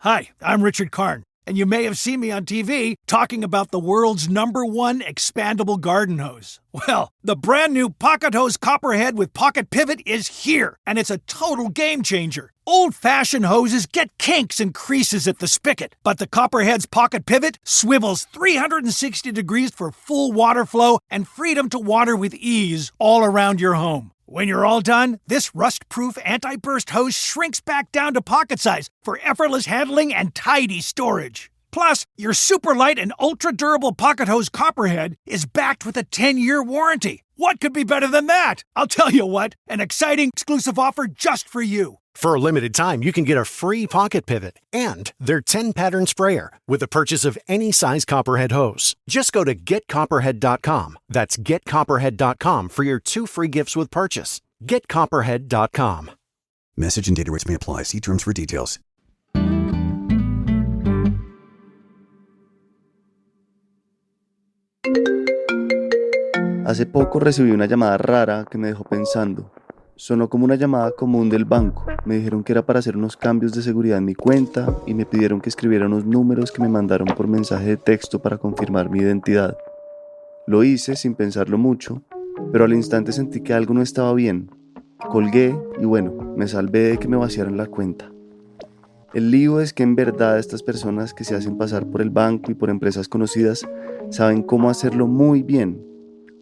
Hi, I'm Richard Karn, and you may have seen me on TV talking about the world's #1 expandable garden hose. Well, the brand new Pocket Hose Copperhead with Pocket Pivot is here, and it's a total game changer. Old-fashioned hoses get kinks and creases at the spigot, but the Copperhead's Pocket Pivot swivels 360 degrees for full water flow and freedom to water with ease all around your home. When you're all done, this rust-proof anti-burst hose shrinks back down to pocket size for effortless handling and tidy storage. Plus, your super light and ultra-durable Pocket Hose Copperhead is backed with a 10-year warranty. What could be better than that? I'll tell you what, an exciting exclusive offer just for you. For a limited time, you can get a free Pocket Pivot and their 10-pattern sprayer with the purchase of any size Copperhead hose. Just go to getcopperhead.com. That's getcopperhead.com for your 2 free gifts with purchase. Getcopperhead.com. Message and data rates may apply. See terms for details. Hace poco recibí una llamada rara que me dejó pensando. Sonó como una llamada común del banco. Me dijeron que era para hacer unos cambios de seguridad en mi cuenta y me pidieron que escribiera unos números que me mandaron por mensaje de texto para confirmar mi identidad. Lo hice sin pensarlo mucho, pero al instante sentí que algo no estaba bien. Colgué y bueno, me salvé de que me vaciaran la cuenta. El lío es que en verdad estas personas que se hacen pasar por el banco y por empresas conocidas saben cómo hacerlo muy bien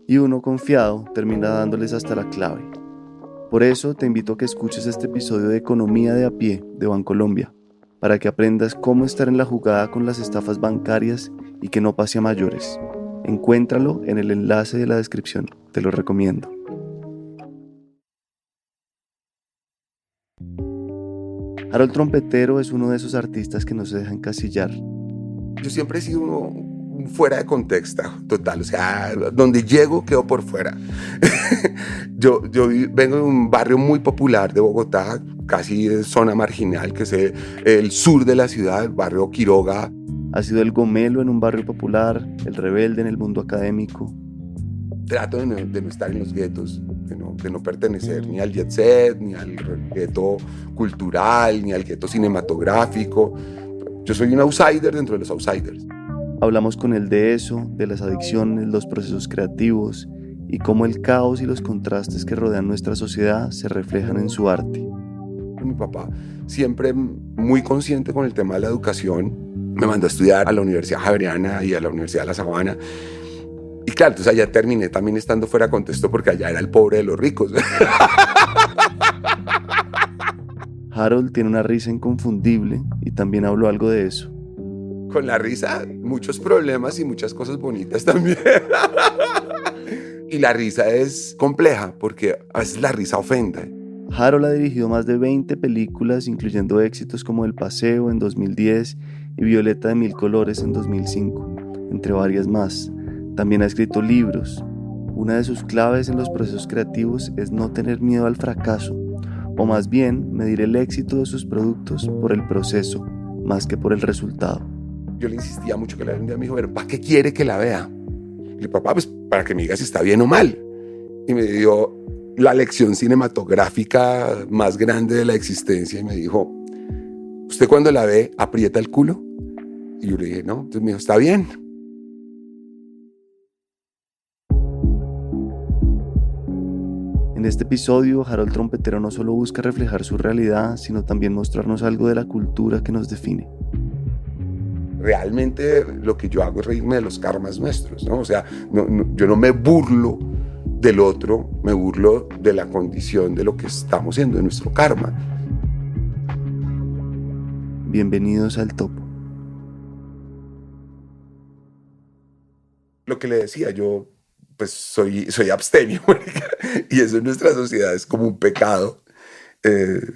y uno confiado termina dándoles hasta la clave. Por eso te invito a que escuches este episodio de Economía de a pie de Bancolombia, para que aprendas cómo estar en la jugada con las estafas bancarias y que no pase a mayores. Encuéntralo en el enlace de la descripción, te lo recomiendo. Harold Trompetero es uno de esos artistas que no se deja encasillar. Yo siempre he sido fuera de contexto total, o sea, donde llego quedo por fuera. yo vengo de un barrio muy popular de Bogotá, casi de zona marginal, que es el sur de la ciudad, el barrio Quiroga. Ha sido el gomelo en un barrio popular, el rebelde en el mundo académico. Trato de no estar en los guetos, de no pertenecer ni al jet set, ni al gueto cultural, ni al gueto cinematográfico. Yo soy un outsider dentro de los outsiders. Hablamos con él de eso, de las adicciones, los procesos creativos y cómo el caos y los contrastes que rodean nuestra sociedad se reflejan en su arte. Mi papá, siempre muy consciente con el tema de la educación, me mandó a estudiar a la Universidad Javeriana y a la Universidad de La Sabana. Y claro, entonces allá terminé también estando fuera de contexto porque allá era el pobre de los ricos. Harold tiene una risa inconfundible y también habló algo de eso. Con la risa, muchos problemas y muchas cosas bonitas también. Y la risa es compleja porque a veces la risa ofende. Harold ha dirigido más de 20 películas, incluyendo éxitos como El Paseo en 2010 y Violeta de Mil Colores en 2005, entre varias más. También ha escrito libros. Una de sus claves en los procesos creativos es no tener miedo al fracaso, o más bien medir el éxito de sus productos por el proceso, más que por el resultado. Yo le insistía mucho que la vea. Un día me dijo, pero ¿para qué quiere que la vea? Y le dije, papá, pues para que me diga si está bien o mal. Y me dio la lección cinematográfica más grande de la existencia y me dijo, ¿usted cuando la ve aprieta el culo? Y yo le dije, no. Entonces me dijo, está bien. En este episodio, Harold Trompetero no solo busca reflejar su realidad, sino también mostrarnos algo de la cultura que nos define. Realmente lo que yo hago es reírme de los karmas nuestros, ¿no? O sea, yo no me burlo del otro, me burlo de la condición de lo que estamos siendo, de nuestro karma. Bienvenidos al Topo. Lo que le decía, yo pues soy abstemio, y eso en nuestra sociedad es como un pecado.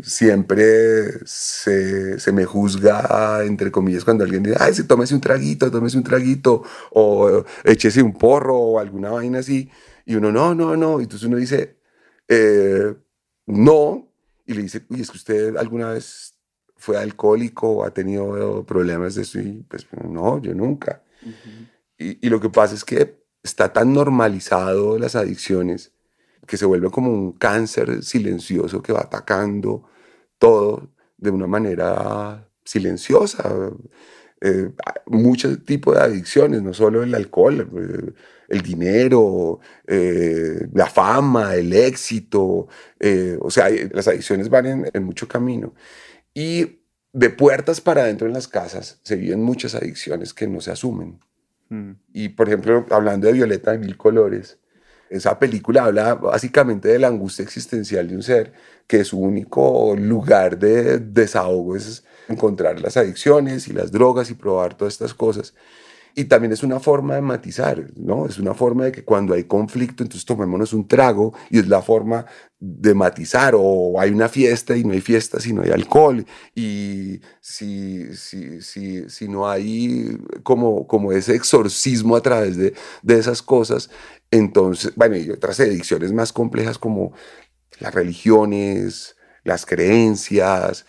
Siempre se me juzga, entre comillas, cuando alguien dice, ay, tómese un traguito, o échese un porro, o alguna vaina así, y uno, no, y entonces uno dice, no, y le dice, uy, es que usted alguna vez fue alcohólico o ha tenido problemas de eso, y pues no, yo nunca. Uh-huh. Y lo que pasa es que está tan normalizado las adicciones que se vuelve como un cáncer silencioso que va atacando todo de una manera silenciosa. Muchos tipos de adicciones, no solo el alcohol, el dinero, la fama, el éxito. O sea, las adicciones van en mucho camino. Y de puertas para adentro en las casas se viven muchas adicciones que no se asumen. Y, por ejemplo, hablando de Violeta de Mil Colores, esa película habla básicamente de la angustia existencial de un ser que su único lugar de desahogo es encontrar las adicciones y las drogas y probar todas estas cosas. Y también es una forma de matizar, ¿no? Es una forma de que cuando hay conflicto, entonces tomémonos un trago, y es la forma de matizar. O hay una fiesta y no hay fiesta si no hay alcohol. Y si no hay como ese exorcismo a través de esas cosas, entonces, bueno, y otras adicciones más complejas como las religiones, las creencias.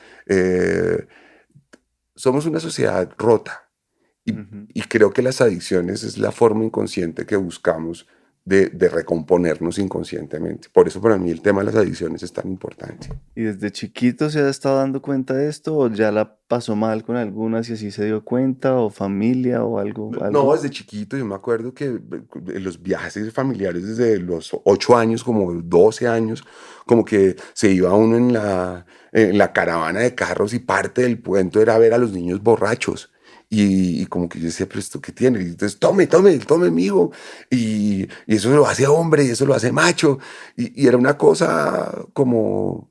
Somos una sociedad rota. Y creo que las adicciones es la forma inconsciente que buscamos de recomponernos inconscientemente. Por eso para mí el tema de las adicciones es tan importante. ¿Y desde chiquito se ha estado dando cuenta de esto o ya la pasó mal con algunas y así se dio cuenta, o familia o algo? No, desde chiquito yo me acuerdo que en los viajes familiares desde los 8 años, como 12 años, como que se iba uno en la caravana de carros y parte del cuento era ver a los niños borrachos. Y como que yo decía, pero ¿esto qué tiene? Y entonces, tome, amigo. Y eso lo hace hombre, y eso lo hace macho. Y era una cosa como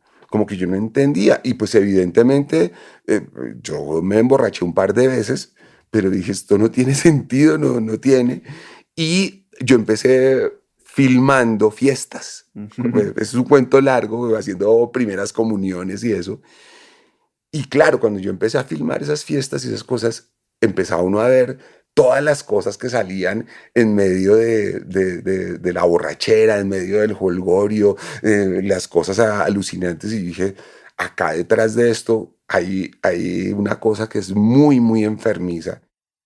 que yo no entendía. Y pues evidentemente yo me emborraché un par de veces, pero dije, esto no tiene sentido, no tiene. Y yo empecé filmando fiestas. Es un cuento largo, haciendo primeras comuniones y eso. Y claro, cuando yo empecé a filmar esas fiestas y esas cosas, empezaba uno a ver todas las cosas que salían en medio de la borrachera, en medio del jolgorio, las cosas alucinantes. Y dije, acá detrás de esto hay una cosa que es muy, muy enfermiza.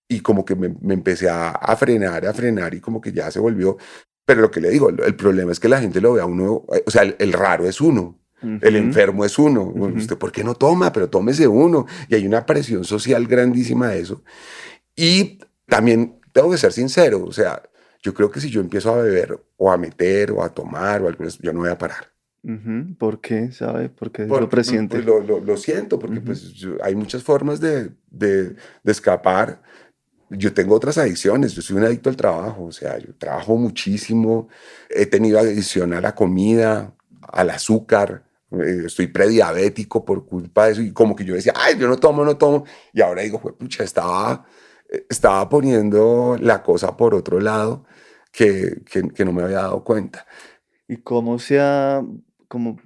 Y como que me empecé a frenar y como que ya se volvió. Pero lo que le digo, el problema es que la gente lo ve a uno, o sea, el raro es uno. El enfermo es uno. ¿Usted por qué no toma? Pero tómese uno. Y hay una presión social grandísima de eso. Y también tengo que ser sincero. O sea, yo creo que si yo empiezo a beber o a meter o a tomar o algo, yo no voy a parar. ¿Por qué? ¿Sabe? Porque lo presiente. Lo siento, porque pues hay muchas formas de escapar. Yo tengo otras adicciones, yo soy un adicto al trabajo, o sea, yo trabajo muchísimo, he tenido adicción a la comida, al azúcar, estoy prediabético por culpa de eso, y como que yo decía, ay, yo no tomo, y ahora digo, pucha, estaba poniendo la cosa por otro lado que no me había dado cuenta. ¿Y cómo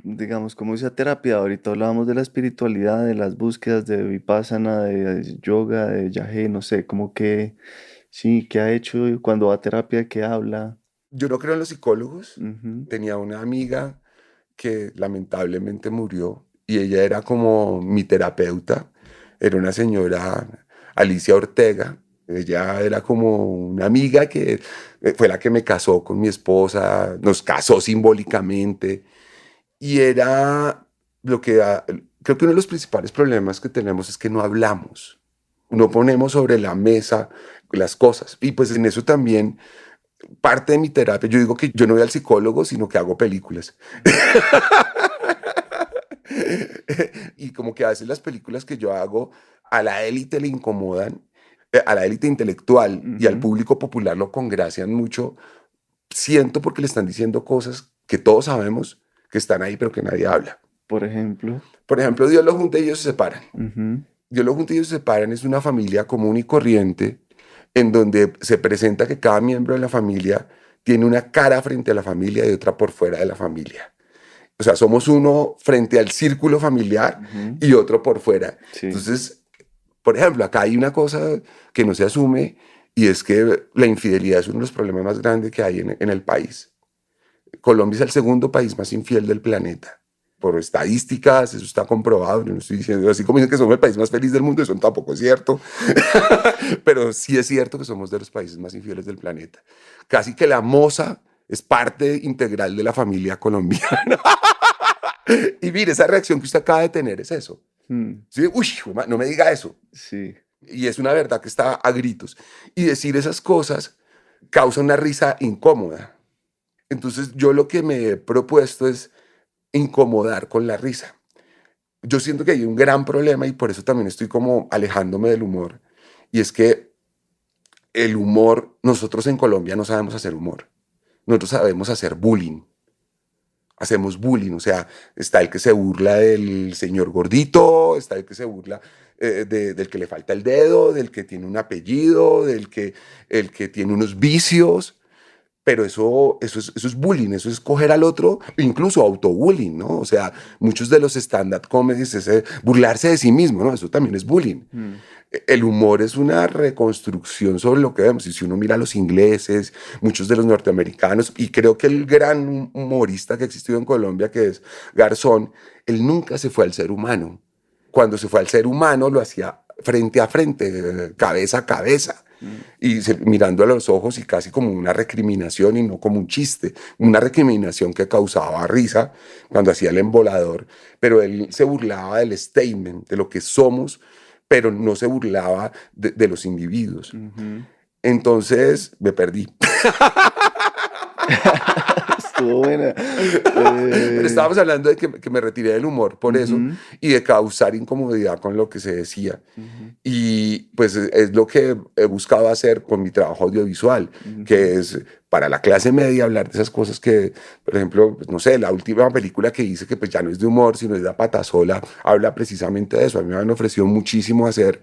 digamos, cómo se ha terapiado? Ahorita hablábamos de la espiritualidad, de las búsquedas de Vipassana, de yoga, de yagé, no sé, como que, sí, ¿qué ha hecho cuando va a terapia? ¿Qué habla? Yo no creo en los psicólogos. Tenía una amiga que lamentablemente murió y ella era como mi terapeuta. Era una señora, Alicia Ortega. Ella era como una amiga que fue la que me casó con mi esposa, nos casó simbólicamente. Y era creo que uno de los principales problemas que tenemos es que no hablamos, no ponemos sobre la mesa las cosas. Y pues en eso también parte de mi terapia. Yo digo que yo no voy al psicólogo, sino que hago películas. Y como que a veces las películas que yo hago a la élite le incomodan, a la élite intelectual y al público popular lo congracian mucho. Siento porque le están diciendo cosas que todos sabemos que están ahí, pero que nadie habla. Por ejemplo, Dios los junta y ellos se separan. Dios los junta y ellos se separan es una familia común y corriente en donde se presenta que cada miembro de la familia tiene una cara frente a la familia y otra por fuera de la familia. O sea, somos uno frente al círculo familiar y otro por fuera. sí. Entonces, por ejemplo, acá hay una cosa que no se asume y es que la infidelidad es uno de los problemas más grandes que hay en el país. Colombia es el segundo país más infiel del planeta. Por estadísticas, eso está comprobado. Yo no estoy diciendo así como dicen que somos el país más feliz del mundo, eso tampoco es cierto. Pero sí es cierto que somos de los países más infieles del planeta. Casi que la moza es parte integral de la familia colombiana. Y mire, esa reacción que usted acaba de tener es eso. ¿Sí? Uy, no me diga eso. Sí. Y es una verdad que está a gritos. Y decir esas cosas causa una risa incómoda. Entonces yo lo que me he propuesto es incomodar con la risa. Yo siento que hay un gran problema y por eso también estoy como alejándome del humor. Y es que el humor, nosotros en Colombia no sabemos hacer humor. Nosotros sabemos hacer bullying. Hacemos bullying, o sea, está el que se burla del señor gordito, está el que se burla del que le falta el dedo, del que tiene un apellido, el que tiene unos vicios. Pero eso es bullying, eso es coger al otro, incluso autobullying, ¿no? O sea, muchos de los stand-up comedies es burlarse de sí mismo, ¿no? Eso también es bullying. El humor es una reconstrucción sobre lo que vemos. Y si uno mira a los ingleses, muchos de los norteamericanos, y creo que el gran humorista que ha existido en Colombia, que es Garzón, él nunca se fue al ser humano. Cuando se fue al ser humano, lo hacía frente a frente, cabeza a cabeza. Y mirando a los ojos y casi como una recriminación y no como un chiste, una recriminación que causaba risa cuando hacía el embolador, pero él se burlaba del statement, de lo que somos, pero no se burlaba de los individuos. Entonces me perdí. Estuvo buena. Pero estábamos hablando de que me retiré del humor por eso y de causar incomodidad con lo que se decía. Y pues es lo que he buscado hacer con mi trabajo audiovisual, que es para la clase media hablar de esas cosas que, por ejemplo, pues, no sé, la última película que hice, que pues ya no es de humor, sino es de La Patasola, habla precisamente de eso. A mí me han ofrecido muchísimo hacer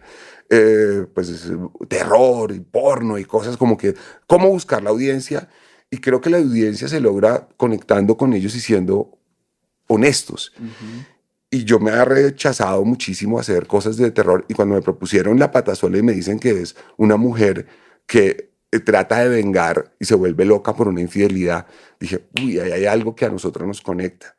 pues terror y porno y cosas como que, cómo buscar la audiencia. Y creo que la audiencia se logra conectando con ellos y siendo honestos. Y yo me he rechazado muchísimo hacer cosas de terror. Y cuando me propusieron La Patasola y me dicen que es una mujer que trata de vengar y se vuelve loca por una infidelidad, dije, uy, ahí hay algo que a nosotros nos conecta.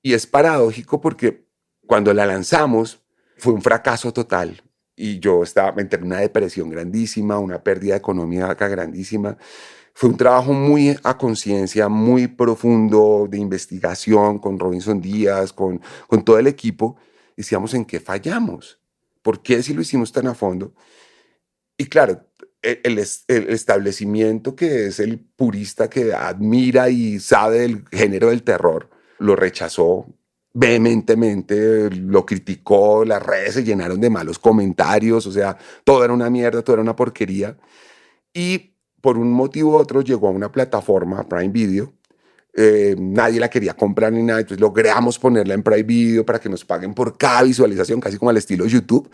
Y es paradójico porque cuando la lanzamos fue un fracaso total. Y yo me entré en una depresión grandísima, una pérdida económica grandísima. Fue un trabajo muy a conciencia, muy profundo de investigación con Robinson Díaz, con todo el equipo. Decíamos, ¿en qué fallamos? ¿Por qué si lo hicimos tan a fondo? Y claro, el establecimiento que es el purista que admira y sabe del género del terror, lo rechazó vehementemente, lo criticó, las redes se llenaron de malos comentarios, o sea, todo era una mierda, todo era una porquería. Y por un motivo u otro llegó a una plataforma, Prime Video. Nadie la quería comprar ni nada, entonces logramos ponerla en Prime Video para que nos paguen por cada visualización, casi como al estilo YouTube.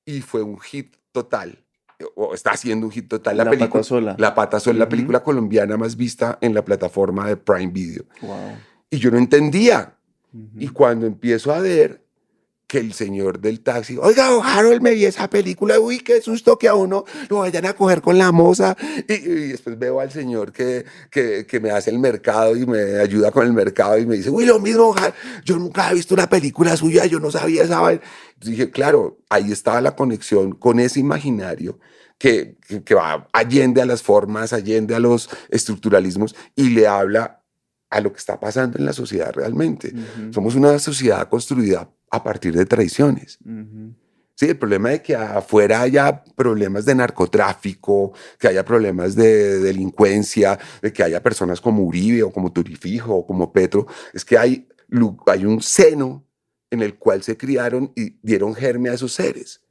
Y fue un hit total, o está siendo un hit total. La Patasola. La Patasola, la película colombiana más vista en la plataforma de Prime Video. Wow. Y yo no entendía. Y cuando empiezo a ver que el señor del taxi, oiga, Harold, me vi esa película, uy, qué susto que a uno lo vayan a coger con la moza. Y después veo al señor que me hace el mercado y me ayuda con el mercado y me dice, uy, lo mismo, yo nunca he visto una película suya, yo no sabía esa vaina. Dije, claro, ahí estaba la conexión con ese imaginario que va allende a las formas, allende a los estructuralismos y le habla a lo que está pasando en la sociedad realmente. Somos una sociedad construida a partir de traiciones. Sí, el problema de que afuera haya problemas de narcotráfico, que haya problemas de delincuencia, de que haya personas como Uribe o como Turifijo o como Petro, es que hay un seno en el cual se criaron y dieron germen a esos seres.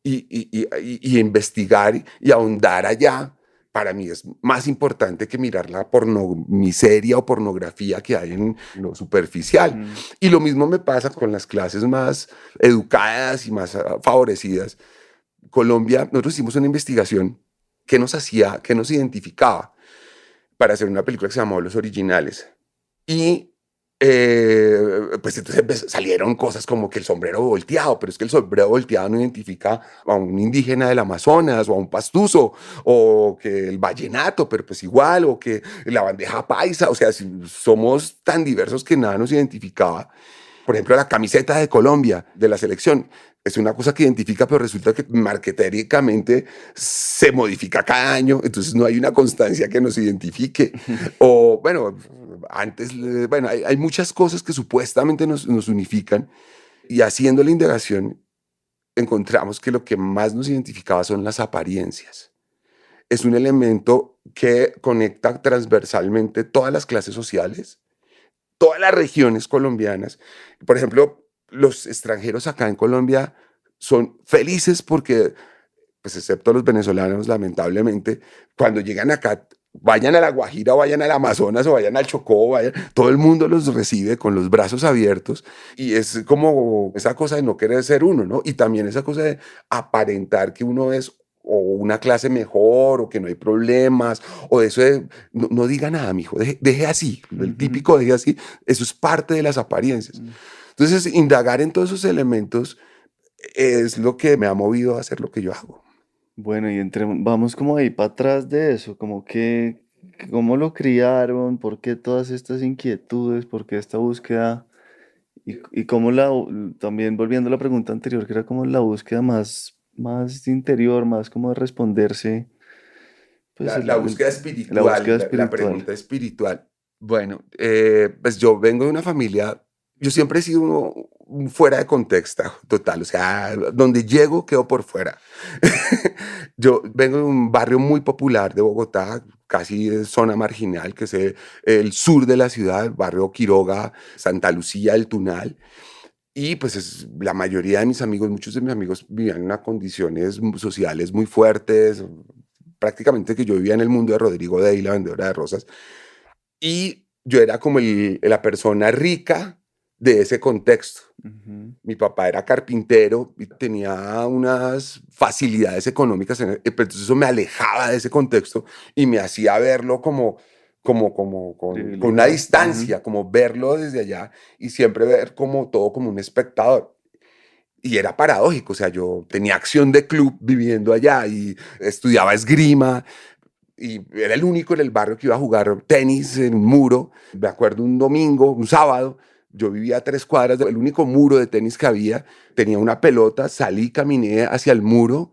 Y investigar y ahondar allá, para mí es más importante que mirar la miseria o pornografía que hay en lo superficial. Y lo mismo me pasa con las clases más educadas y más favorecidas. Colombia, nosotros hicimos una investigación que nos identificaba para hacer una película que se llamó Los Originales. Y pues entonces salieron cosas como que el sombrero volteado, pero es que el sombrero volteado no identifica a un indígena del Amazonas o a un pastuso, o que el vallenato, pero pues igual, o que la bandeja paisa, o sea, si somos tan diversos que nada nos identificaba. Por ejemplo, la camiseta de Colombia, de la selección, es una cosa que identifica, pero resulta que marquetéricamente se modifica cada año, entonces no hay una constancia que nos identifique. O bueno, antes, bueno, hay muchas cosas que supuestamente nos unifican, y haciendo la indagación encontramos que lo que más nos identificaba son las apariencias. Es un elemento que conecta transversalmente todas las clases sociales, todas las regiones colombianas. Por ejemplo, los extranjeros acá en Colombia son felices porque, pues excepto los venezolanos, lamentablemente, cuando llegan acá, vayan a La Guajira, o vayan al Amazonas, o vayan al Chocó, todo el mundo los recibe con los brazos abiertos, y es como esa cosa de no querer ser uno, ¿no? Y también esa cosa de aparentar que uno es o una clase mejor, o que no hay problemas, o eso de no diga nada, mijo, deje así, el típico deje así, eso es parte de las apariencias. Entonces, indagar en todos esos elementos es lo que me ha movido a hacer lo que yo hago. Bueno, y vamos como ahí para atrás de eso, como que, cómo lo criaron, por qué todas estas inquietudes, por qué esta búsqueda, y cómo también volviendo a la pregunta anterior, que era como la búsqueda más interior, más como de responderse, pues La búsqueda la espiritual, búsqueda la espiritual. pregunta espiritual. Bueno, pues yo vengo de una familia, yo siempre he sido un fuera de contexto total, o sea, donde llego quedo por fuera. Yo vengo de un barrio muy popular de Bogotá, casi de zona marginal, que es el sur de la ciudad, el barrio Quiroga, Santa Lucía, El Tunal. Y pues la mayoría de mis amigos, muchos de mis amigos vivían en unas condiciones sociales muy fuertes, prácticamente que yo vivía en el mundo de Rodrigo Dey, la vendedora de rosas, y yo era como la persona rica de ese contexto. Ujú. Mi papá era carpintero y tenía unas facilidades económicas, pero entonces eso me alejaba de ese contexto y me hacía verlo con una Privilegiado. Ujú. distancia, como verlo desde allá, y siempre ver como todo como un espectador. Y era paradójico, o sea, yo tenía acción de club viviendo allá y estudiaba esgrima, y era el único en el barrio que iba a jugar tenis en un muro. Me acuerdo un domingo, un sábado, yo vivía a 3 cuadras del único muro de tenis que había, tenía una pelota, salí, caminé hacia el muro,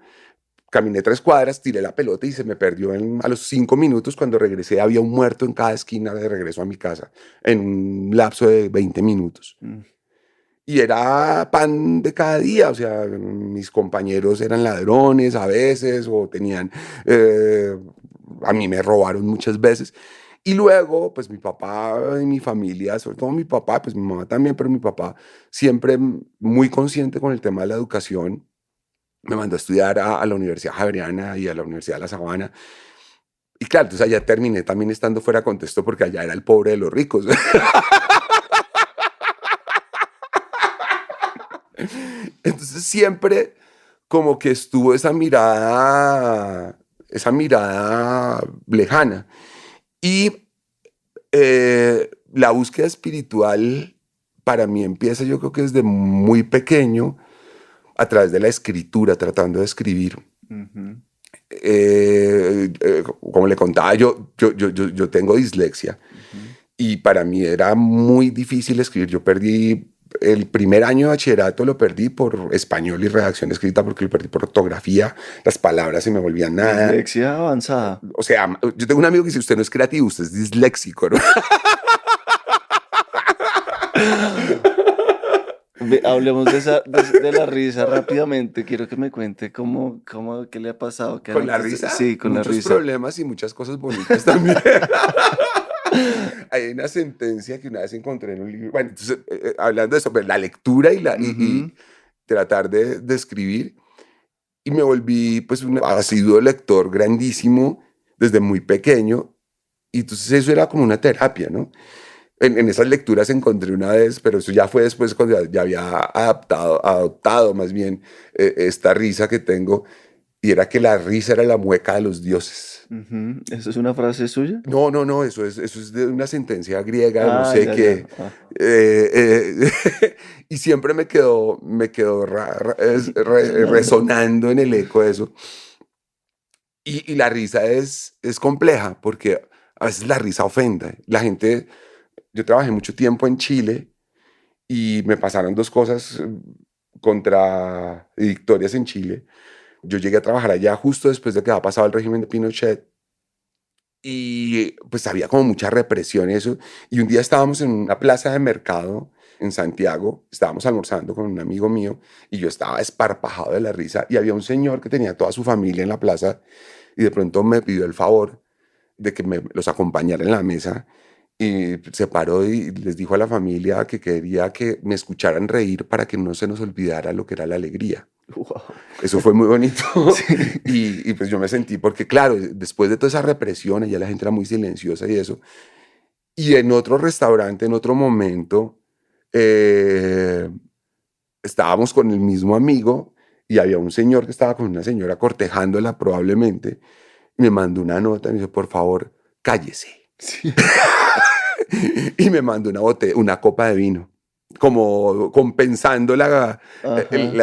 caminé 3 cuadras, tiré la pelota y se me perdió a los 5 minutos. Cuando regresé había un muerto en cada esquina de regreso a mi casa, en un lapso de 20 minutos. Mm. Y era pan de cada día, o sea, mis compañeros eran ladrones a veces, o tenían, a mí me robaron muchas veces. Y luego, pues mi papá y mi familia, sobre todo mi papá, pues mi mamá también, pero mi papá siempre muy consciente con el tema de la educación, me mandó a estudiar a la Universidad Javeriana y a la Universidad de La Sabana. Y claro, entonces allá terminé también estando fuera de contexto, porque allá era el pobre de los ricos. Entonces siempre como que estuvo esa mirada lejana. Y la búsqueda espiritual para mí empieza, yo creo que desde muy pequeño, a través de la escritura, tratando de escribir. Ujú. Como le contaba, yo tengo dislexia, Ujú. y para mí era muy difícil escribir. Yo perdí el primer año de bachillerato, lo perdí por español y redacción escrita, porque lo perdí por ortografía, las palabras se me volvían nada. Dislexia avanzada. O sea, yo tengo un amigo que dice: usted no es creativo, usted es disléxico, ¿no? Hablemos de la risa rápidamente. Quiero que me cuente qué le ha pasado. Con la risa, Sí, con la muchos risa. problemas y muchas cosas bonitas también. Hay una sentencia que una vez encontré en un libro. Bueno, entonces, hablando de eso, pues, la lectura y Ujú. tratar de escribir. Y me volví pues un asiduo lector grandísimo desde muy pequeño. Y entonces eso era como una terapia, ¿no? En esas lecturas encontré una vez, pero eso ya fue después, cuando ya había adoptado más bien esta risa que tengo, y era que la risa era la mueca de los dioses. Ujú. ¿Eso es una frase suya? No, no, no, eso es de una sentencia griega, no Ah, sé ya, qué. ya. Ah. Y siempre me quedó resonando en el eco de eso. Y la risa es compleja, porque a veces la risa ofende. La gente, yo trabajé mucho tiempo en Chile y me pasaron dos cosas contradictorias en Chile. Yo llegué a trabajar allá justo después de que había pasado el régimen de Pinochet y pues había como mucha represión y eso. Y un día estábamos en una plaza de mercado en Santiago, estábamos almorzando con un amigo mío y yo estaba esparpajado de la risa y había un señor que tenía toda su familia en la plaza y de pronto me pidió el favor de que los acompañara en la mesa y se paró y les dijo a la familia que quería que me escucharan reír para que no se nos olvidara lo que era la alegría. Wow. Eso fue muy bonito. Y pues yo me sentí, porque claro, después de toda esa represión, ya la gente era muy silenciosa y eso. Y en otro restaurante, en otro momento, estábamos con el mismo amigo y había un señor que estaba con una señora cortejándola probablemente. Y me mandó una nota y me dijo, por favor, cállese. Sí. Y me mandó una copa de vino, como compensando la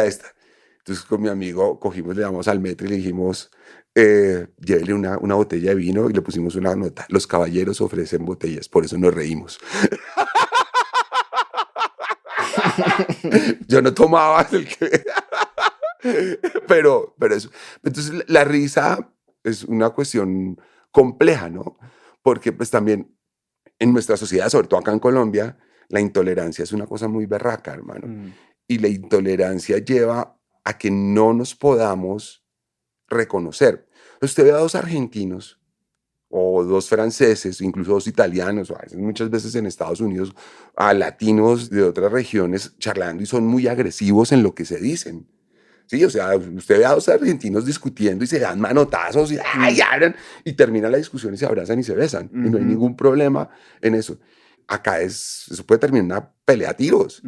esta. Entonces con mi amigo cogimos, le llamamos al metro y le dijimos, llévele una botella de vino y le pusimos una nota. Los caballeros ofrecen botellas, por eso nos reímos. Yo no tomaba el que... pero eso. Entonces la risa es una cuestión compleja, ¿no? Porque pues también en nuestra sociedad, sobre todo acá en Colombia, la intolerancia es una cosa muy berraca, hermano. Y la intolerancia lleva a que no nos podamos reconocer. Usted ve a dos argentinos o dos franceses, incluso dos italianos, o a veces, muchas veces en Estados Unidos, a latinos de otras regiones charlando y son muy agresivos en lo que se dicen. Sí, o sea, usted ve a dos argentinos discutiendo y se dan manotazos y, ¡ay! Hablan, y termina la discusión y se abrazan y se besan. Y no hay ningún problema en eso. Acá eso puede terminar en una pelea a tiros,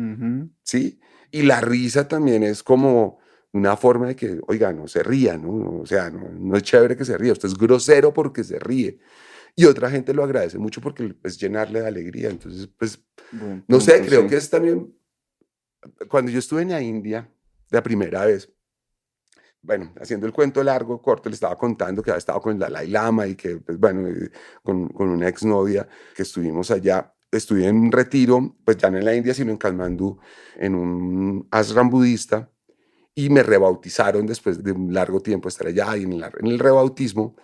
¿sí? Y la risa también es como una forma de que, oiga, no se ría, ¿no? O sea, no es chévere que se ría, usted es grosero porque se ríe. Y otra gente lo agradece mucho porque es llenarle de alegría. Entonces, pues, no sé, creo que es también, cuando yo estuve en la India, la primera vez, bueno, haciendo el cuento largo, corto, le estaba contando que había estado con el Dalai Lama y que, pues bueno, con una exnovia que estuvimos allá. Estuve en un retiro, pues ya no en la India, sino en Katmandú, en un ashram budista, y me rebautizaron después de un largo tiempo estar allá. Y en el rebautismo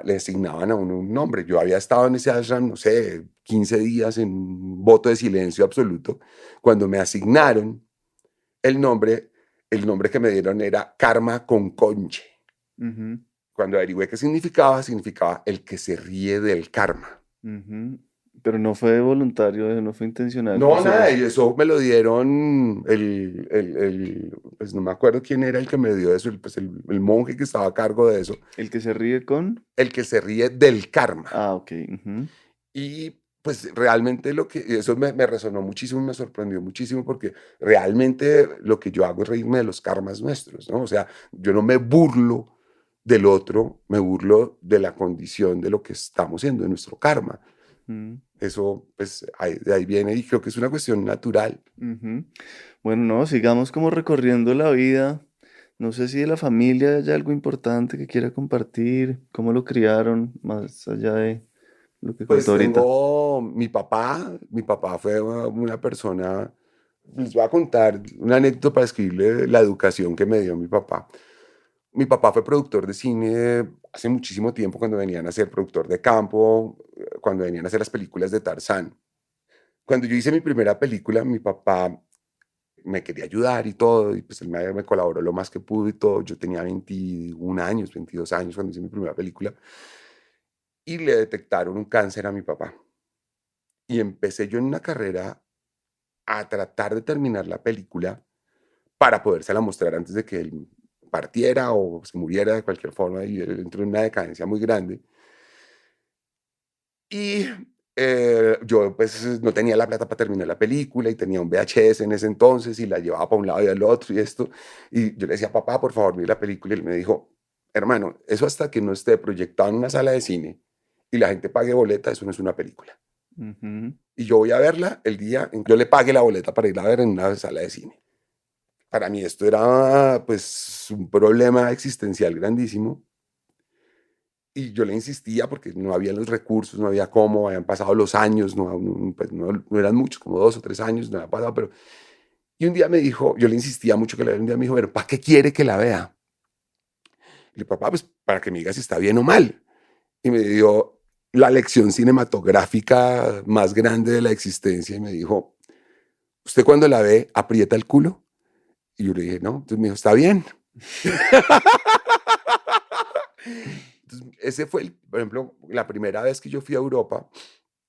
le asignaban a uno un nombre. Yo había estado en ese ashram, no sé, 15 días en un voto de silencio absoluto. Cuando me asignaron el nombre que me dieron era Karma con Conche. Cuando averigüé qué significaba el que se ríe del karma. Pero no fue voluntario, no fue intencional. No, nada, y eso me lo dieron pues no me acuerdo quién era el que me dio eso, el monje que estaba a cargo de eso. ¿El que se ríe con? El que se ríe del karma. Ah, ok. Y pues realmente eso me resonó muchísimo y me sorprendió muchísimo porque realmente lo que yo hago es reírme de los karmas nuestros, ¿no? O sea, yo no me burlo del otro, me burlo de la condición de lo que estamos siendo, de nuestro karma. Eso, pues, de ahí viene y creo que es una cuestión natural. Bueno, no, sigamos como recorriendo la vida. No sé si de la familia hay algo importante que quiera compartir, cómo lo criaron, más allá de lo que Pues contó ahorita. tengo mi papá fue una persona, les voy a contar una anécdota para describirle la educación que me dio mi papá. Mi papá fue productor de cine hace muchísimo tiempo, cuando venían a ser productor de campo, cuando venían a hacer las películas de Tarzán. Cuando yo hice mi primera película, mi papá me quería ayudar y todo, y pues él me colaboró lo más que pudo y todo. Yo tenía 21 años, 22 años cuando hice mi primera película, y le detectaron un cáncer a mi papá. Y empecé yo en una carrera a tratar de terminar la película para podérsela mostrar antes de que él partiera o se muriera de cualquier forma, y él entró en una decadencia muy grande. Y yo pues no tenía la plata para terminar la película y tenía un VHS en ese entonces y la llevaba para un lado y al otro y esto. Y yo le decía, papá, por favor, mire la película. Y él me dijo, hermano, eso hasta que no esté proyectado en una sala de cine y la gente pague boleta, eso no es una película. Y yo voy a verla el día en que yo le pague la boleta para ir a ver en una sala de cine. Para mí esto era pues un problema existencial grandísimo. Y yo le insistía porque no había los recursos, no había cómo, habían pasado los años, pues no eran muchos, como 2 o 3 años, no había pasado, pero... Y un día me dijo, yo le insistía mucho que la viera, un día me dijo, pero ¿para qué quiere que la vea? Y le dije, papá, pues para que me diga si está bien o mal. Y me dio la lección cinematográfica más grande de la existencia y me dijo, ¿usted cuando la ve aprieta el culo? Y yo le dije, no. Entonces me dijo, está bien. Entonces, ese fue, por ejemplo, la primera vez que yo fui a Europa,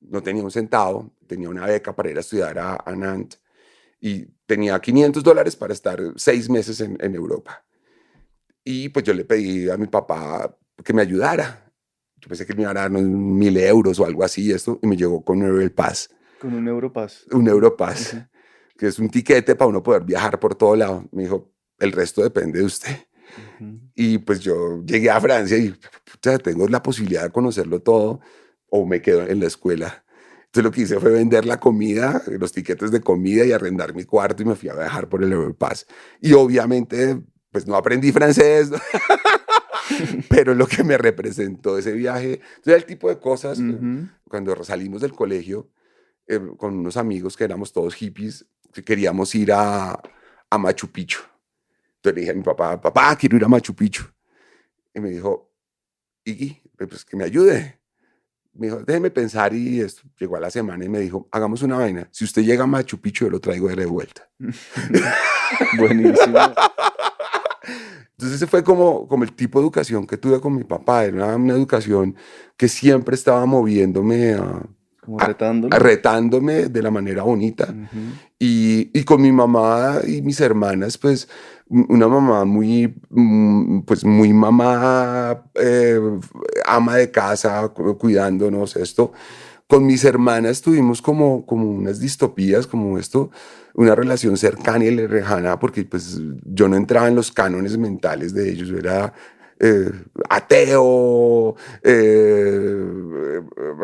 no tenía un centavo, tenía una beca para ir a estudiar a Nantes y tenía $500 para estar 6 meses en Europa. Y pues yo le pedí a mi papá que me ayudara. Yo pensé que me iba a dar unos 1.000 euros o algo así, y me llegó con un Europass. Con un Europass. Un Europass, que es un tiquete para uno poder viajar por todo lado. Me dijo, el resto depende de usted. Y pues yo llegué a Francia y puta, tengo la posibilidad de conocerlo todo o me quedo en la escuela. Entonces lo que hice fue vender la comida, los tiquetes de comida y arrendar mi cuarto y me fui a viajar por el Europass. Y obviamente pues no aprendí francés, ¿no? Pero lo que me representó ese viaje, entonces el tipo de cosas, cuando salimos del colegio con unos amigos que éramos todos hippies, que queríamos ir a Machu Picchu. Entonces le dije a mi papá, papá, quiero ir a Machu Picchu. Y me dijo, Iggy, pues que me ayude. Me dijo, déjeme pensar y esto. Llegó a la semana y me dijo, hagamos una vaina. Si usted llega a Machu Picchu, yo lo traigo de vuelta. Buenísimo. Entonces ese fue como el tipo de educación que tuve con mi papá. Era una educación que siempre estaba moviéndome Como retándolo. retándome de la manera bonita. Y con mi mamá y mis hermanas, pues una mamá muy, pues muy mamá, ama de casa, cuidándonos esto. Con mis hermanas tuvimos como unas distopías, como esto, una relación cercana y lejana, porque pues yo no entraba en los cánones mentales de ellos, yo era ateo,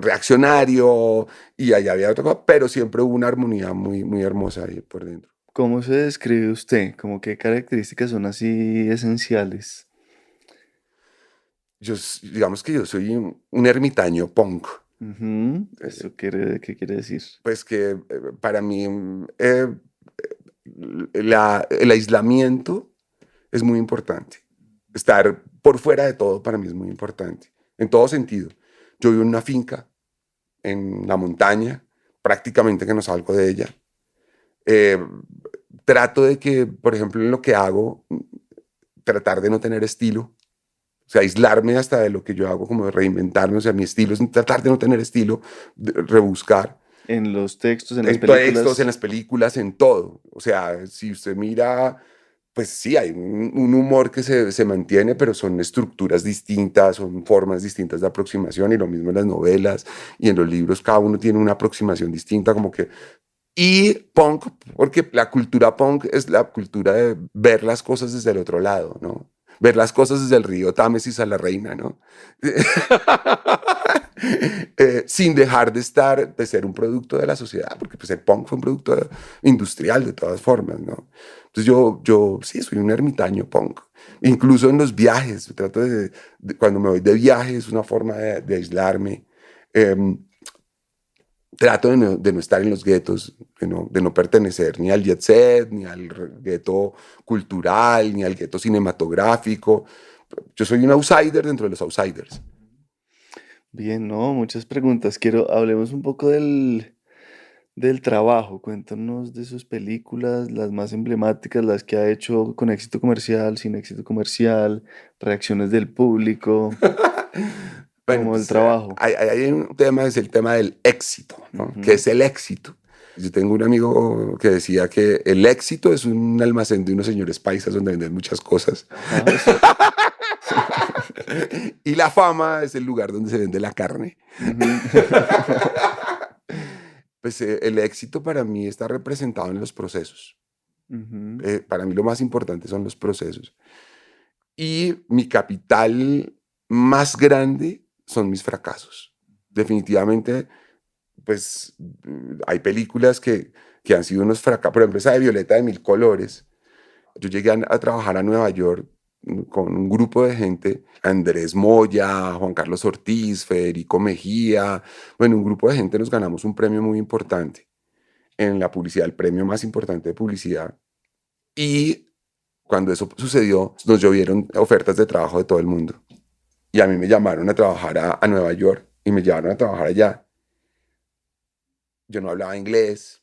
reaccionario, y allá había otra cosa, pero siempre hubo una armonía muy, muy hermosa ahí por dentro. ¿Cómo se describe usted? ¿Cómo qué características son así esenciales? Digamos que yo soy un ermitaño punk. ¿Qué quiere decir? Pues que para mí el aislamiento es muy importante. Estar por fuera de todo para mí es muy importante, en todo sentido. Yo vivo en una finca, en la montaña, prácticamente que no salgo de ella. Trato de que, por ejemplo, en lo que hago, tratar de no tener estilo. O sea, aislarme hasta de lo que yo hago, como de reinventarme. O sea, mi estilo es tratar de no tener estilo, de rebuscar. En los textos, en las En películas. textos, en las películas, en todo. O sea, si usted mira, pues sí, hay un humor que se mantiene, pero son estructuras distintas, son formas distintas de aproximación, y lo mismo en las novelas y en los libros, cada uno tiene una aproximación distinta, como que... Y punk, porque la cultura punk es la cultura de ver las cosas desde el otro lado, ¿no? Ver las cosas desde el río Támesis a la reina, ¿no? Sin dejar de ser un producto de la sociedad, porque pues el punk fue un producto industrial de todas formas, ¿no? Entonces yo sí, soy un ermitaño punk. Incluso en los viajes, trato cuando me voy de viaje, es una forma de aislarme. Trato de no estar en los guetos, de no pertenecer ni al jet set, ni al gueto cultural, ni al gueto cinematográfico. Yo soy un outsider dentro de los outsiders. Bien, no, muchas preguntas. Hablemos un poco del trabajo. Cuéntanos de sus películas, las más emblemáticas, las que ha hecho con éxito comercial, sin éxito comercial, reacciones del público, Bueno, como el pues, trabajo. hay un tema, es el tema del éxito, ¿no? ¿Qué es el éxito? Yo tengo un amigo que decía que el éxito es un almacén de unos señores paisas donde venden muchas cosas. Y la fama es el lugar donde se vende la carne. Pues el éxito para mí está representado en los procesos. Para mí lo más importante son los procesos. Y mi capital más grande son mis fracasos. Definitivamente, pues hay películas que han sido unos fracasos. Por ejemplo, esa de Violeta de Mil Colores. Yo llegué a trabajar a Nueva York con un grupo de gente, Andrés Moya, Juan Carlos Ortiz, Federico Mejía. Bueno, un grupo de gente, nos ganamos un premio muy importante. en la publicidad, el premio más importante de publicidad. Y cuando eso sucedió, nos llovieron ofertas de trabajo de todo el mundo. Y a mí me llamaron a trabajar a Nueva York y me llevaron a trabajar allá. Yo no hablaba inglés,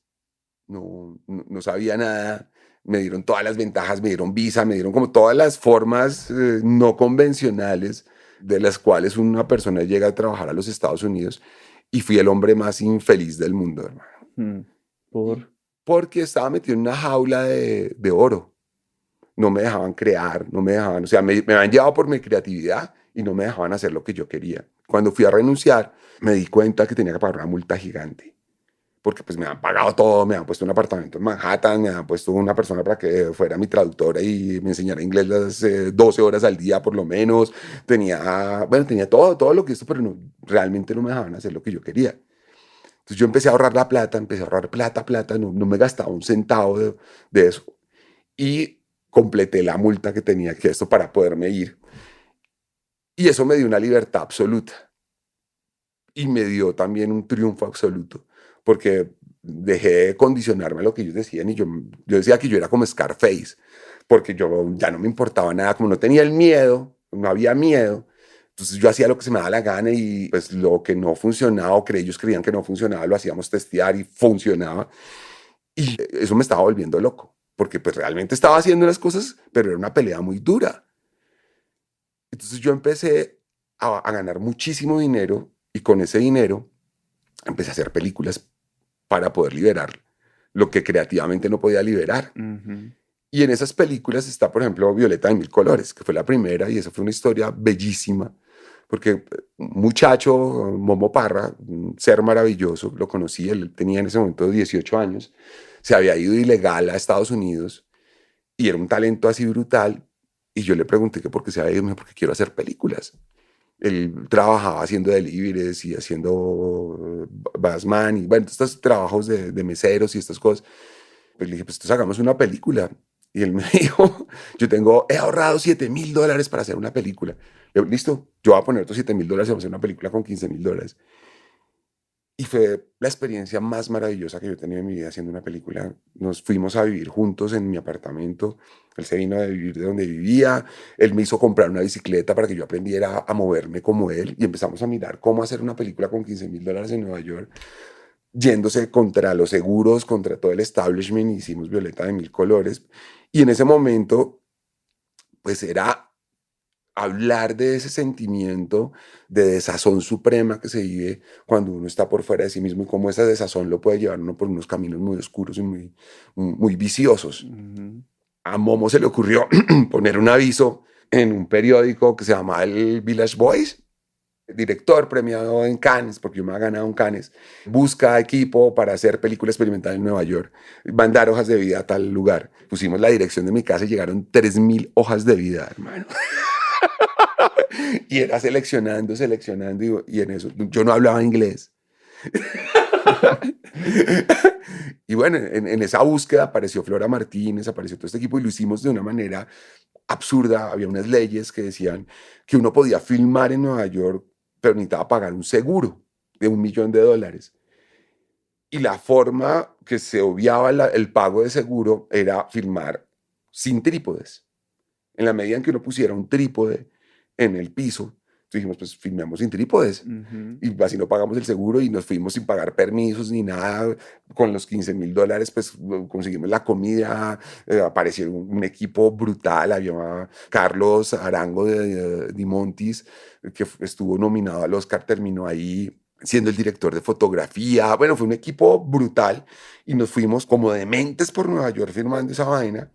no sabía nada. Me dieron todas las ventajas, me dieron visa, me dieron como todas las formas no convencionales de las cuales una persona llega a trabajar a los Estados Unidos. Y fui el hombre más infeliz del mundo, hermano. Porque estaba metido en una jaula de oro. No me dejaban crear, no me dejaban, o sea, me habían llevado por mi creatividad y no me dejaban hacer lo que yo quería. Cuando fui a renunciar, me di cuenta que tenía que pagar una multa gigante. Porque pues me han pagado todo, me han puesto un apartamento en Manhattan, me han puesto una persona para que fuera mi traductora y me enseñara inglés las 12 horas al día por lo menos. Tenía todo lo que esto, pero realmente no me dejaban hacer lo que yo quería. Entonces yo empecé a ahorrar la plata, empecé a ahorrar plata, no me gastaba un centavo de eso. Y completé la multa que tenía que esto para poderme ir. Y eso me dio una libertad absoluta. Y me dio también un triunfo absoluto, porque dejé de condicionarme a lo que ellos decían. Y yo decía que yo era como Scarface, porque yo ya no me importaba nada, como no tenía el miedo, no había miedo. Entonces yo hacía lo que se me daba la gana y pues lo que no funcionaba o que ellos creían que no funcionaba, lo hacíamos testear y funcionaba. Y eso me estaba volviendo loco. Porque pues realmente estaba haciendo las cosas, pero era una pelea muy dura. Entonces yo empecé a ganar muchísimo dinero y con ese dinero empecé a hacer películas para poder liberar lo que creativamente no podía liberar. Y en esas películas está, por ejemplo, Violeta de Mil Colores, que fue la primera y esa fue una historia bellísima, porque un muchacho, Momo Parra, un ser maravilloso, lo conocí, él tenía en ese momento 18 años, se había ido ilegal a Estados Unidos y era un talento así brutal. Y yo le pregunté que por qué se había ido, me dijo, porque quiero hacer películas. Él trabajaba haciendo deliveries y haciendo Bassman y bueno, estos trabajos de meseros y estas cosas. Pues le dije, pues entonces hagamos una película. Y él me dijo, he ahorrado $7,000 para hacer una película. Le digo, listo, yo voy a poner estos $7,000 y vamos a hacer una película con $15,000. Y fue la experiencia más maravillosa que yo he tenido en mi vida haciendo una película. Nos fuimos a vivir juntos en mi apartamento. Él se vino a vivir de donde vivía. Él me hizo comprar una bicicleta para que yo aprendiera a moverme como él. Y empezamos a mirar cómo hacer una película con $15,000 en Nueva York, yéndose contra los seguros, contra todo el establishment. Hicimos Violeta de Mil Colores. Y en ese momento, pues era hablar de ese sentimiento de desazón suprema que se vive cuando uno está por fuera de sí mismo y cómo esa desazón lo puede llevar uno por unos caminos muy oscuros y muy viciosos. A Momo se le ocurrió poner un aviso en un periódico que se llamaba el Village Voice, director premiado en Cannes, porque yo me había ganado un Cannes, busca equipo para hacer película experimental en Nueva York, mandar hojas de vida a tal lugar. Pusimos la dirección de mi casa y llegaron 3,000 hojas de vida, hermano. Y era seleccionando y en eso yo no hablaba inglés. Y bueno, en esa búsqueda apareció Flora Martínez, apareció todo este equipo y lo hicimos de una manera absurda. Había unas leyes que decían que uno podía filmar en Nueva York, pero necesitaba pagar un seguro de $1 millón. Y la forma que se obviaba el pago de seguro era filmar sin trípodes. En la medida en que uno pusiera un trípode en el piso, dijimos, pues filmemos sin trípodes. Y así no pagamos el seguro y nos fuimos sin pagar permisos ni nada. Con los $15,000, pues conseguimos la comida. Apareció un equipo brutal. Había Carlos Arango de Montis, que estuvo nominado al Oscar, terminó ahí siendo el director de fotografía. Bueno, fue un equipo brutal y nos fuimos como dementes por Nueva York firmando esa vaina.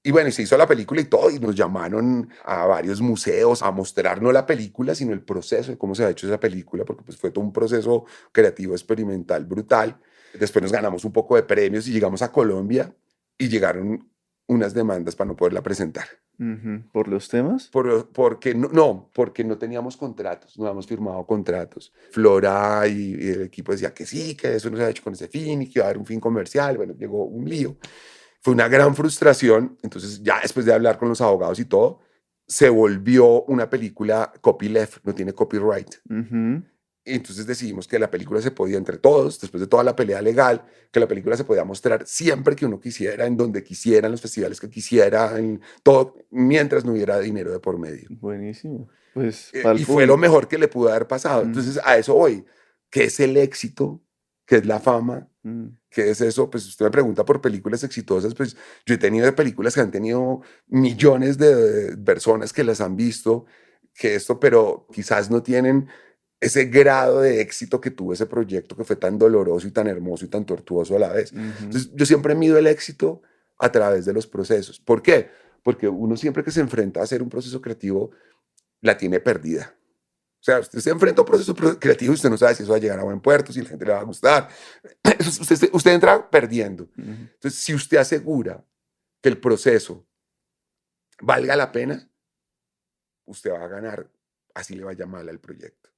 Y bueno, se hizo la película y todo, y nos llamaron a varios museos a mostrar no la película, sino el proceso de cómo se ha hecho esa película, porque pues fue todo un proceso creativo, experimental, brutal. Después nos ganamos un poco de premios y llegamos a Colombia y llegaron unas demandas para no poderla presentar. ¿Por los temas? Porque no teníamos contratos, no habíamos firmado contratos. Flora y el equipo decía que sí, que eso no se ha hecho con ese fin y que iba a haber un fin comercial. Bueno, llegó un lío. Fue una gran frustración. Entonces, ya después de hablar con los abogados y todo, se volvió una película copyleft, no tiene copyright. Y entonces decidimos que la película se podía, entre todos, después de toda la pelea legal, que la película se podía mostrar siempre que uno quisiera, en donde quisiera, en los festivales que quisiera, en todo, mientras no hubiera dinero de por medio. Buenísimo. Pues para el Y fue lo público. mejor que le pudo haber pasado. Entonces a eso voy. ¿Qué es el éxito? ¿Qué es la fama? ¿Qué es eso? Pues usted me pregunta por películas exitosas, pues yo he tenido películas que han tenido millones de personas que las han visto, que esto, pero quizás no tienen ese grado de éxito que tuvo ese proyecto que fue tan doloroso y tan hermoso y tan tortuoso a la vez. Entonces yo siempre mido el éxito a través de los procesos. ¿Por qué? Porque uno siempre que se enfrenta a hacer un proceso creativo la tiene perdida. O sea, usted se enfrenta a un proceso creativo y usted no sabe si eso va a llegar a buen puerto, si a la gente le va a gustar. Usted entra perdiendo. Entonces, si usted asegura que el proceso valga la pena, usted va a ganar, así le vaya mal al proyecto.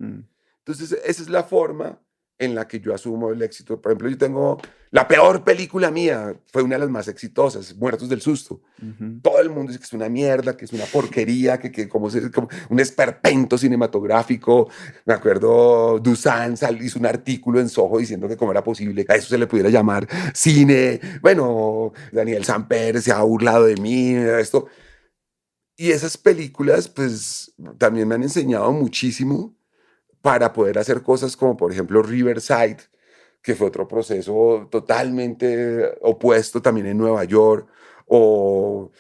Entonces, esa es la forma en la que yo asumo el éxito. Por ejemplo, yo tengo la peor película mía, fue una de las más exitosas, Muertos del Susto. Todo el mundo dice que es una mierda, que es una porquería, como un esperpento cinematográfico. Me acuerdo, Dusan hizo un artículo en Soho diciendo que cómo era posible que a eso se le pudiera llamar cine. Bueno, Daniel Samper se ha burlado de mí, esto. Y esas películas, pues, también me han enseñado muchísimo para poder hacer cosas como, por ejemplo, Riverside, que fue otro proceso totalmente opuesto también en Nueva York, o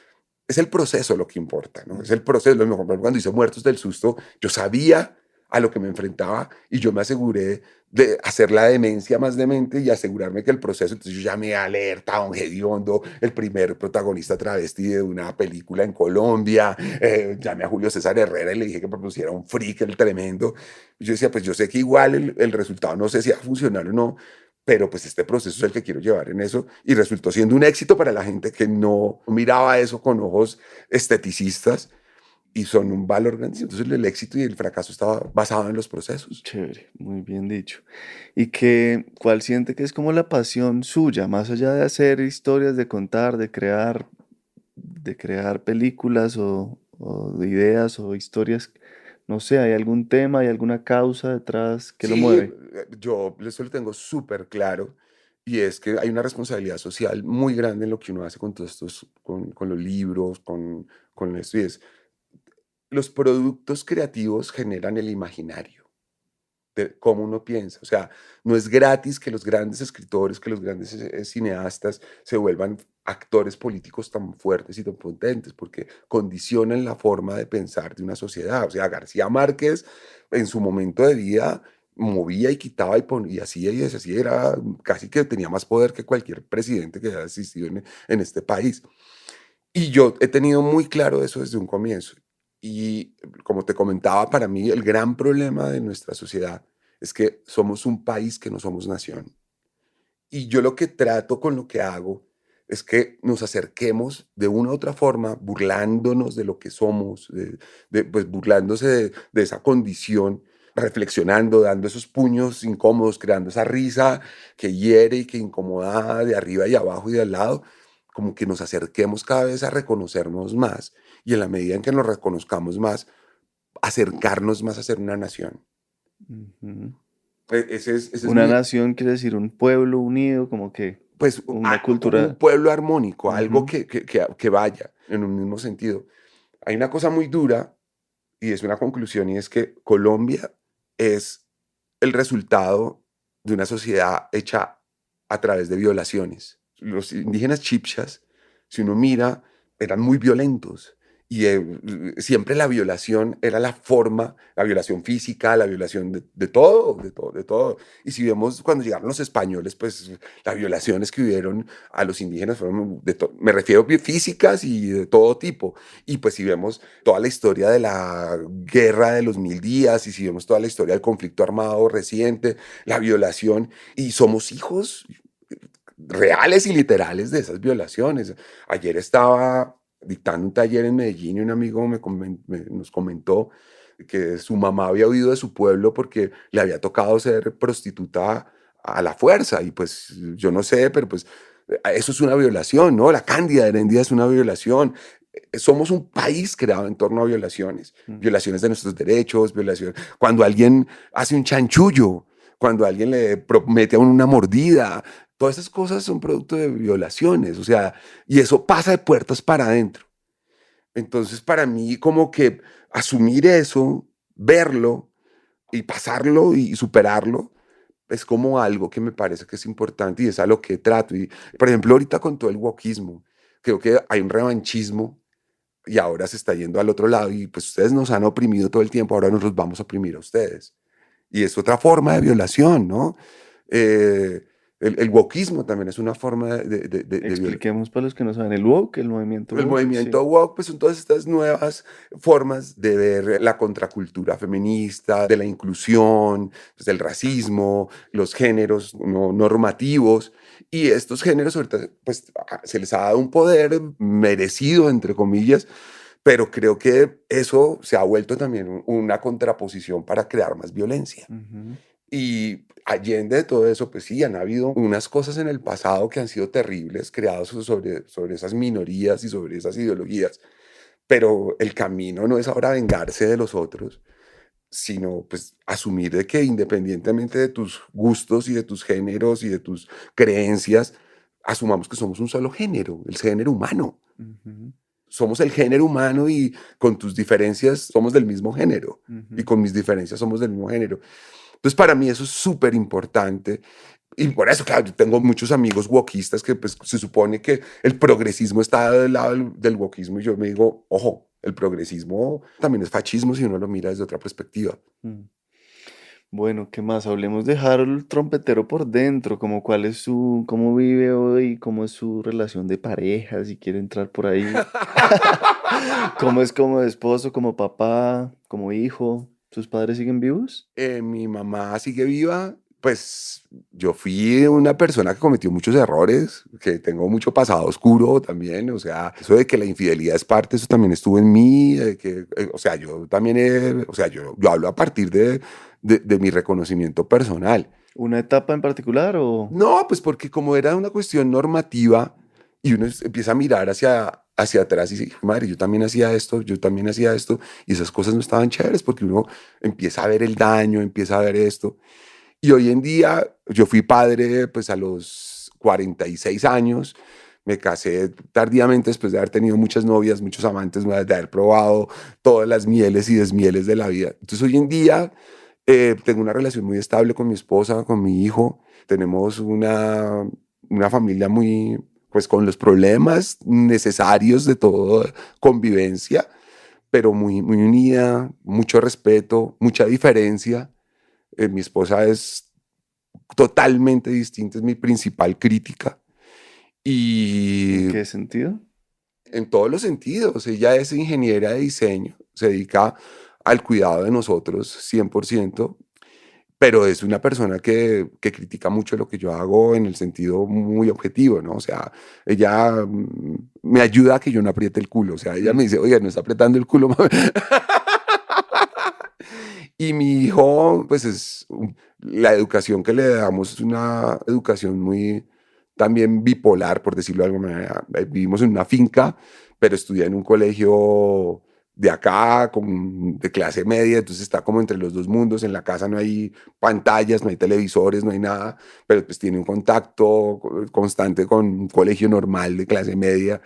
es el proceso lo que importa, ¿no? Es el proceso. Lo mejor, cuando hice Muertos del Susto, yo sabía a lo que me enfrentaba y yo me aseguré de hacer la demencia más demente y asegurarme que el proceso, entonces yo llamé a Alerta, a Don Gediondo, el primer protagonista travesti de una película en Colombia, llamé a Julio César Herrera y le dije que propusiera un freak, el tremendo. Yo decía, pues yo sé que igual el resultado no sé si va a funcionar o no, pero pues este proceso es el que quiero llevar en eso y resultó siendo un éxito para la gente que no miraba eso con ojos esteticistas y son un valor grandísimo. Entonces el éxito y el fracaso estaba basado en los procesos. Chévere, muy bien dicho. ¿Y cuál siente que es como la pasión suya, más allá de hacer historias, de contar, de crear películas o de ideas o historias? No sé, ¿hay algún tema, hay alguna causa detrás que lo Sí, mueve? yo eso lo tengo súper claro y es que hay una responsabilidad social muy grande en lo que uno hace con todos estos, con los libros, con esto y es, los productos creativos generan el imaginario de cómo uno piensa. O sea, no es gratis que los grandes escritores, que los grandes cineastas se vuelvan actores políticos tan fuertes y tan potentes, porque condicionan la forma de pensar de una sociedad. O sea, García Márquez en su momento de vida movía y quitaba y ponía y hacía y deshacía, era casi que tenía más poder que cualquier presidente que haya existido en este país. Y yo he tenido muy claro eso desde un comienzo. Y como te comentaba, para mí el gran problema de nuestra sociedad es que somos un país que no somos nación. Y yo lo que trato con lo que hago es que nos acerquemos de una u otra forma, burlándonos de lo que somos, pues burlándose de esa condición, reflexionando, dando esos puños incómodos, creando esa risa que hiere y que incomoda de arriba y abajo y de al lado, como que nos acerquemos cada vez a reconocernos más y en la medida en que nos reconozcamos más, acercarnos más a ser una nación. Ujú. Ese es Una mi, nación quiere decir un pueblo unido, como que pues una un cultura. pueblo armónico, algo Ujú, que vaya en un mismo sentido. Hay una cosa muy dura y es una conclusión y es que Colombia es el resultado de una sociedad hecha a través de violaciones. Los indígenas chipchas, si uno mira, eran muy violentos y siempre la violación era la forma, la violación física, la violación de todo, de todo, de todo. Y si vemos cuando llegaron los españoles, pues las violaciones que hubieron a los indígenas fueron me refiero a físicas y de todo tipo. Y pues si vemos toda la historia de la guerra de los 1000 días y si vemos toda la historia del conflicto armado reciente, la violación, y somos hijos reales y literales de esas violaciones. Ayer estaba dictando un taller en Medellín y un amigo nos comentó que su mamá había huido de su pueblo porque le había tocado ser prostituta a la fuerza y pues yo no sé, pero pues eso es una violación, ¿no? La Cándida Heredia es una violación. somos un país creado en torno a violaciones, violaciones de nuestros derechos, violaciones. Cuando alguien hace un chanchullo, cuando alguien le promete a uno una mordida, todas esas cosas son producto de violaciones, o sea, y eso pasa de puertas para adentro. Entonces, para mí, como que asumir eso, verlo y pasarlo y superarlo, es como algo que me parece que es importante y es a lo que trato. Y, por ejemplo, ahorita con todo el wokismo, creo que hay un revanchismo y ahora se está yendo al otro lado y pues ustedes nos han oprimido todo el tiempo, ahora nos los vamos a oprimir a ustedes. Y es otra forma de violación, ¿no? El wokismo también es una forma de violación. Expliquemos para los que no saben, el woke, el movimiento El woke. movimiento Sí. woke, pues son todas estas nuevas formas de ver la contracultura feminista, de la inclusión, pues, del racismo, los géneros no normativos. Y estos géneros ahorita pues se les ha dado un poder merecido, entre comillas, pero creo que eso se ha vuelto también una contraposición para crear más violencia. Ujú. Y allende de todo eso, pues sí, han habido unas cosas en el pasado que han sido terribles, creados sobre esas minorías y sobre esas ideologías, pero el camino no es ahora vengarse de los otros, sino pues asumir de que independientemente de tus gustos y de tus géneros y de tus creencias, asumamos que somos un solo género, el género humano. Ujú. Somos el género humano y con tus diferencias somos del mismo género y Ujú. con mis diferencias somos del mismo género. Entonces, para mí eso es súper importante. Y por eso, claro, yo tengo muchos amigos wokistas que pues, se supone que el progresismo está del lado del wokismo y yo me digo, ojo, el progresismo también es fascismo si uno lo mira desde otra perspectiva. Mm. Bueno, ¿qué más? Hablemos de Harold Trompetero por dentro, como cuál es su, cómo vive hoy, cómo es su relación de pareja, si quiere entrar por ahí. ¿Cómo es como esposo, como papá, como hijo? ¿Sus padres siguen vivos? Mi mamá sigue viva. Pues yo fui una persona que cometió muchos errores, que tengo mucho pasado oscuro también, o sea, eso de que la infidelidad es parte, eso también estuvo en mí, o sea, yo también, o sea, yo hablo a partir de mi reconocimiento personal. ¿Una etapa en particular o...? No, pues porque como era una cuestión normativa y uno empieza a mirar hacia atrás y dice, madre, yo también hacía esto, yo también hacía esto, y esas cosas no estaban chéveres porque uno empieza a ver el daño, empieza a ver esto. Y hoy en día yo fui padre pues a los 46 años, me casé tardíamente después de haber tenido muchas novias, muchos amantes, de haber probado todas las mieles y desmieles de la vida. Entonces hoy en día tengo una relación muy estable con mi esposa, con mi hijo, tenemos una familia muy, pues con los problemas necesarios de toda convivencia, pero muy, muy unida, mucho respeto, mucha diferencia. Mi esposa es totalmente distinta, es mi principal crítica. ¿En Y qué sentido? en todos los sentidos, ella es ingeniera de diseño, se dedica al cuidado de nosotros 100%, pero es una persona que critica mucho lo que yo hago en el sentido muy objetivo, ¿no? O sea, ella me ayuda a que yo no apriete el culo, o sea, ella me dice, oye, no está apretando el culo, mami. Y mi hijo, pues la educación que le damos es una educación muy también bipolar, por decirlo de alguna manera. Vivimos en una finca, pero estudia en un colegio de acá, de clase media, entonces está como entre los dos mundos. En la casa no hay pantallas, no hay televisores, no hay nada, pero pues tiene un contacto constante con un colegio normal de clase media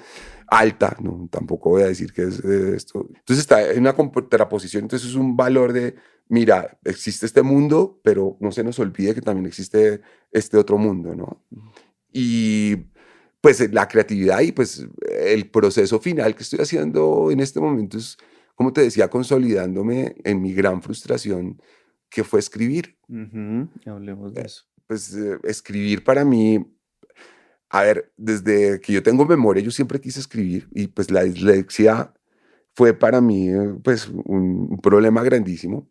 alta, no, tampoco voy a decir que es esto. Entonces está en una contraposición, entonces es un valor de, mira, existe este mundo, pero no se nos olvide que también existe este otro mundo, ¿no? Y pues la creatividad y pues el proceso final que estoy haciendo en este momento es, como te decía, consolidándome en mi gran frustración que fue escribir. Ujú. Hablemos de eso. Pues escribir para mí, a ver, desde que yo tengo memoria, yo siempre quise escribir y pues la dislexia fue para mí pues un problema grandísimo.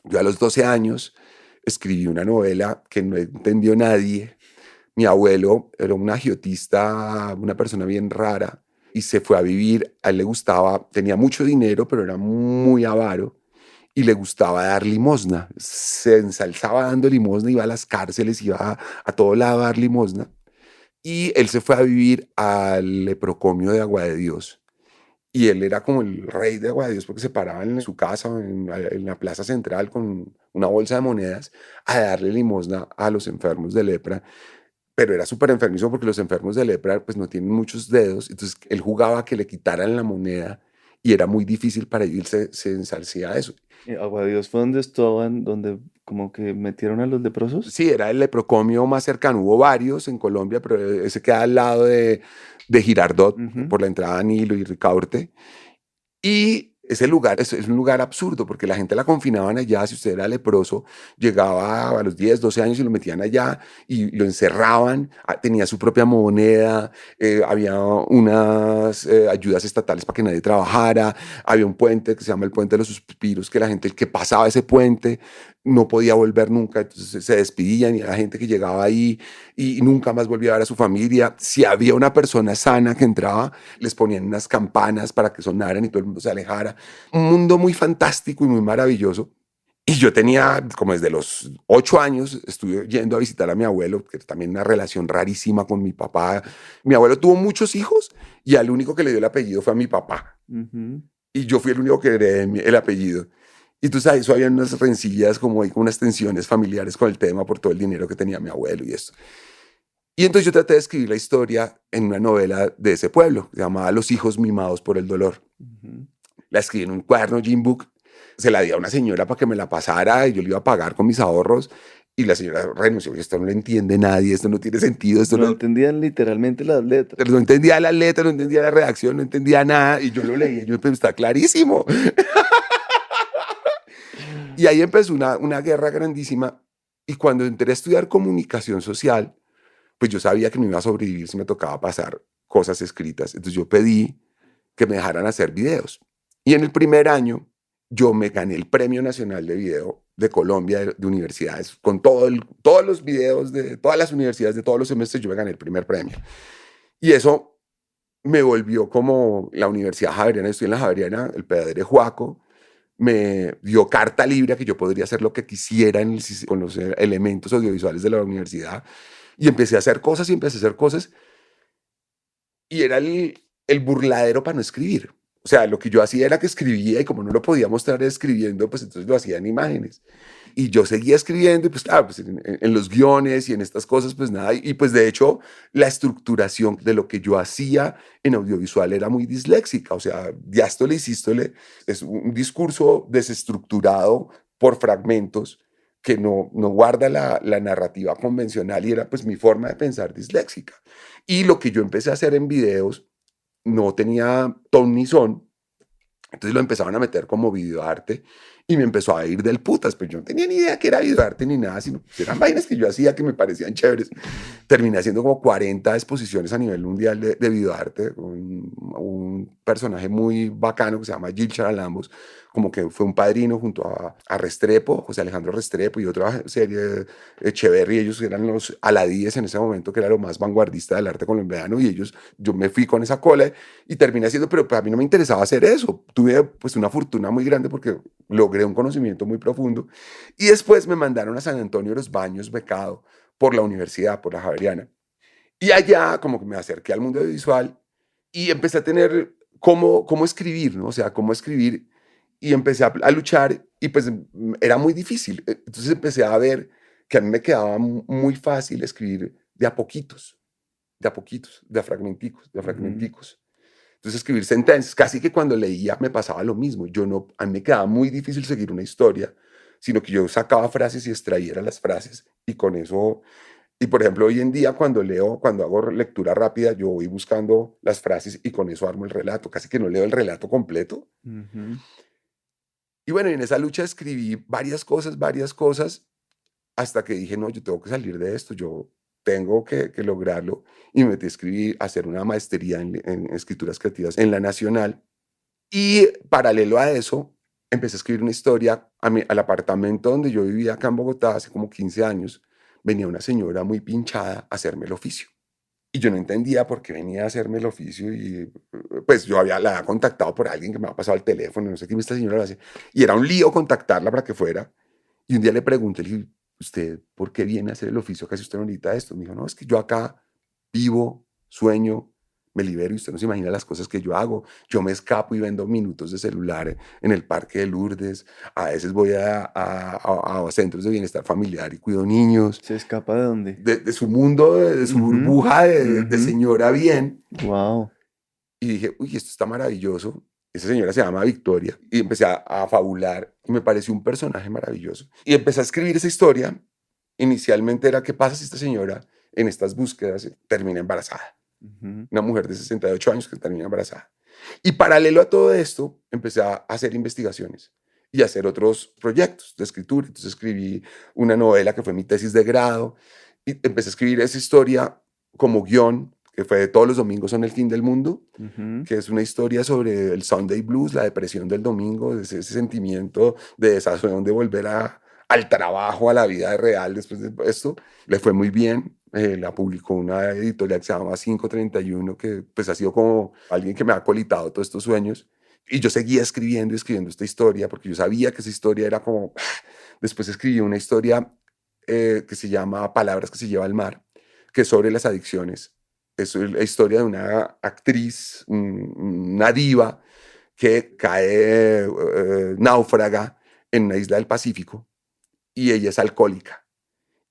Yo a los 12 años escribí una novela que no entendió nadie. Mi abuelo era un agiotista, una persona bien rara, y se fue a vivir. A él le gustaba, tenía mucho dinero, pero era muy avaro, y le gustaba dar limosna. Se ensalzaba dando limosna, iba a las cárceles, iba a todo lado a dar limosna. Y él se fue a vivir al leprecomio de Agua de Dios. Y él era como el rey de Agua de Dios porque se paraba en su casa, en la plaza central con una bolsa de monedas a darle limosna a los enfermos de lepra. Pero era súper enfermizo porque los enfermos de lepra pues no tienen muchos dedos. Entonces él jugaba a que le quitaran la moneda y era muy difícil para él, se ensarcía a eso. Agua de Dios fue donde estaban, donde como que metieron a los leprosos. Sí, era el leprocomio más cercano. Hubo varios en Colombia, pero ese queda al lado de Girardot, Ujú. por la entrada a Nilo y Ricaurte. Y ese lugar es un lugar absurdo porque la gente la confinaban allá. Si usted era leproso, llegaba a los 10, 12 años y lo metían allá y lo encerraban. Tenía su propia moneda, había unas ayudas estatales para que nadie trabajara. Había un puente que se llama el Puente de los Suspiros, que la gente el que pasaba ese puente no podía volver nunca, entonces se despedían y la gente que llegaba ahí y nunca más volvía a ver a su familia. Si había una persona sana que entraba, les ponían unas campanas para que sonaran y todo el mundo se alejara. Un mundo muy fantástico y muy maravilloso. Y yo tenía, como desde los 8 años, estuve yendo a visitar a mi abuelo, que también una relación rarísima con mi papá. Mi abuelo tuvo muchos hijos y al único que le dio el apellido fue a mi papá. Ujú. Y yo fui el único que heredé el apellido. Y tú sabes, eso había unas rencillas, como hay unas tensiones familiares con el tema por todo el dinero que tenía mi abuelo y esto. Y entonces yo traté de escribir la historia en una novela de ese pueblo, que se llamaba Los hijos mimados por el dolor. Ujú. La escribí en un cuaderno Jim Book, se la di a una señora para que me la pasara y yo le iba a pagar con mis ahorros. Y la señora renunció, esto no lo entiende nadie, esto no tiene sentido, esto No no, entendían literalmente las letras. no entendía la letra, no entendía la redacción, no entendía nada. Y yo lo leí, y yo, pues está clarísimo. Y ahí empezó una guerra grandísima. Y cuando entré a estudiar comunicación social, pues yo sabía que no iba a sobrevivir si me tocaba pasar cosas escritas. Entonces yo pedí que me dejaran hacer videos. Y en el primer año yo me gané el Premio Nacional de Video de Colombia de universidades. Con todos los videos de todas las universidades de todos los semestres, yo me gané el primer premio. Y eso me volvió como la Universidad Javeriana. Estoy en la Javeriana, el Pedadere Juaco me dio carta libre a que yo podría hacer lo que quisiera con los elementos audiovisuales de la universidad. Y empecé a hacer cosas y empecé a hacer cosas. Y era el burladero para no escribir. O sea, lo que yo hacía era que escribía y como no lo podía mostrar escribiendo, pues entonces lo hacía en imágenes. Y yo seguía escribiendo y pues claro, pues en los guiones y en estas cosas, pues nada. Y pues de hecho, la estructuración de lo que yo hacía en audiovisual era muy disléxica. O sea, diástole y sístole es un discurso desestructurado por fragmentos que no guarda la narrativa convencional y era pues mi forma de pensar disléxica. Y lo que yo empecé a hacer en videos no tenía ton ni son, entonces lo empezaban a meter como videoarte y me empezó a ir del putas, pero yo no tenía ni idea que era videoarte ni nada, sino pues eran vainas que yo hacía que me parecían chéveres. Terminé haciendo como 40 exposiciones a nivel mundial de videoarte, un personaje muy bacano que se llama Gil Charalambos, como que fue un padrino junto a Restrepo, José Alejandro Restrepo y otra serie, Echeverry, ellos eran los aladíes en ese momento, que era lo más vanguardista del arte colombiano, y yo me fui con esa cola y terminé haciendo, pero pues a mí no me interesaba hacer eso. Tuve pues una fortuna muy grande porque logré un conocimiento muy profundo. Y después me mandaron a San Antonio de los Baños becado por la universidad, por la Javeriana. Y allá como que me acerqué al mundo audiovisual y empecé a tener cómo escribir, ¿no? O sea, cómo escribir y empecé a luchar y pues era muy difícil. Entonces empecé a ver que a mí me quedaba muy fácil escribir de a poquitos, de a poquitos, de a fragmenticos, de a Ujú. fragmenticos. Entonces escribir sentencias, casi que cuando leía me pasaba lo mismo. A mí me quedaba muy difícil seguir una historia, sino que yo sacaba frases y extraía las frases y con eso. Y por ejemplo, hoy en día cuando leo, cuando hago lectura rápida, yo voy buscando las frases y con eso armo el relato. Casi que no leo el relato completo. Ujú. Y bueno, en esa lucha escribí varias cosas, hasta que dije, no, yo tengo que salir de esto, yo tengo que lograrlo. Y me metí a escribir, a hacer una maestría en escrituras creativas en la Nacional. Y paralelo a eso, empecé a escribir una historia al apartamento donde yo vivía acá en Bogotá hace como 15 años. Venía una señora muy pinchada a hacerme el oficio. Y yo no entendía por qué venía a hacerme el oficio y pues la había contactado por alguien que me había pasado el teléfono, no sé qué esta señora lo hace. Y era un lío contactarla para que fuera. Y un día le pregunté, le dije, ¿usted por qué viene a hacer el oficio? Casi usted no necesita esto. Me dijo, no, es que yo acá vivo, sueño, me libero y usted no se imagina las cosas que yo hago. Yo me escapo y vendo minutos de celular en el Parque de Lourdes. A veces voy a centros de bienestar familiar y cuido niños. ¿Se escapa de dónde? De su mundo, de su burbuja de señora bien. Wow. Y dije, uy, esto está maravilloso. Esa señora se llama Victoria. Y empecé a fabular y me pareció un personaje maravilloso. Y empecé a escribir esa historia. Inicialmente era, ¿qué pasa si esta señora en estas búsquedas termina embarazada? Una mujer de 68 años que termina embarazada. Y paralelo a todo esto, empecé a hacer investigaciones y a hacer otros proyectos de escritura. Entonces escribí una novela que fue mi tesis de grado y empecé a escribir esa historia como guión, que fue Todos los domingos son el fin del mundo, que es una historia sobre el Sunday Blues, la depresión del domingo, ese sentimiento de desazón de volver al trabajo, a la vida real después de esto. Le fue muy bien. La publicó una editorial que se llama 531, que pues ha sido como alguien que me ha colitado todos estos sueños. Y yo seguía escribiendo y escribiendo esta historia porque yo sabía que esa historia era como... Después escribí una historia que se llama Palabras que se lleva al mar, que es sobre las adicciones. Es la historia de una actriz, una diva, que cae náufraga en una isla del Pacífico y ella es alcohólica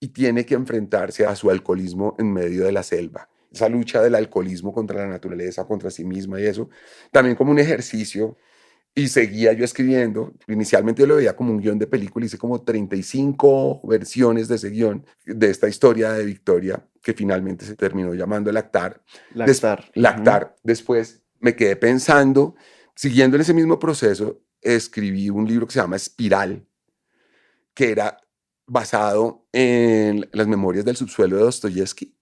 y tiene que enfrentarse a su alcoholismo en medio de la selva. Esa lucha del alcoholismo contra la naturaleza, contra sí misma y eso, también como un ejercicio. Y seguía yo escribiendo. Inicialmente yo lo veía como un guión de película. Hice como 35 versiones de ese guión, de esta historia de Victoria, que finalmente se terminó llamando Lactar. Lactar. Después me quedé pensando, siguiendo en ese mismo proceso, escribí un libro que se llama Espiral, que era basado en las memorias del subsuelo de Dostoyevsky,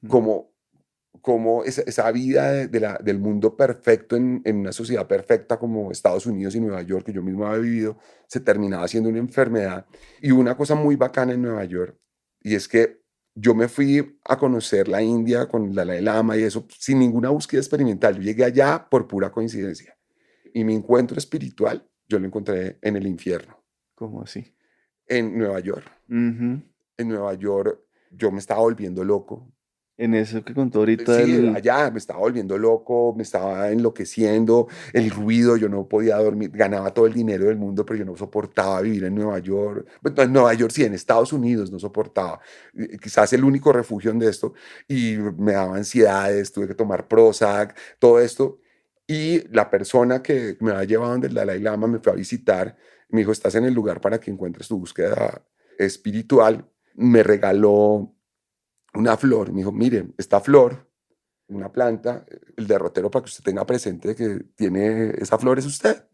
como esa vida del mundo perfecto en una sociedad perfecta como Estados Unidos y Nueva York, que yo mismo había vivido, se terminaba siendo una enfermedad. Y una cosa muy bacana en Nueva York, y es que yo me fui a conocer la India con el Dalai Lama y eso, sin ninguna búsqueda experimental. Yo llegué allá por pura coincidencia. Y mi encuentro espiritual, yo lo encontré en el infierno. ¿Cómo así? En Nueva York. En Nueva York yo me estaba volviendo loco. En eso que contó ahorita. Sí, allá me estaba volviendo loco, me estaba enloqueciendo, el ruido, yo no podía dormir, ganaba todo el dinero del mundo, pero yo no soportaba vivir en Nueva York. Bueno, en Nueva York sí, en Estados Unidos no soportaba. Quizás el único refugio de esto. Y me daba ansiedades, tuve que tomar Prozac, todo esto. Y la persona que me había llevado donde el Dalai Lama me fue a visitar, me dijo, estás en el lugar para que encuentres tu búsqueda espiritual. Me regaló una flor. Me dijo, mire, esta flor, una planta, el derrotero para que usted tenga presente que tiene esa flor es usted.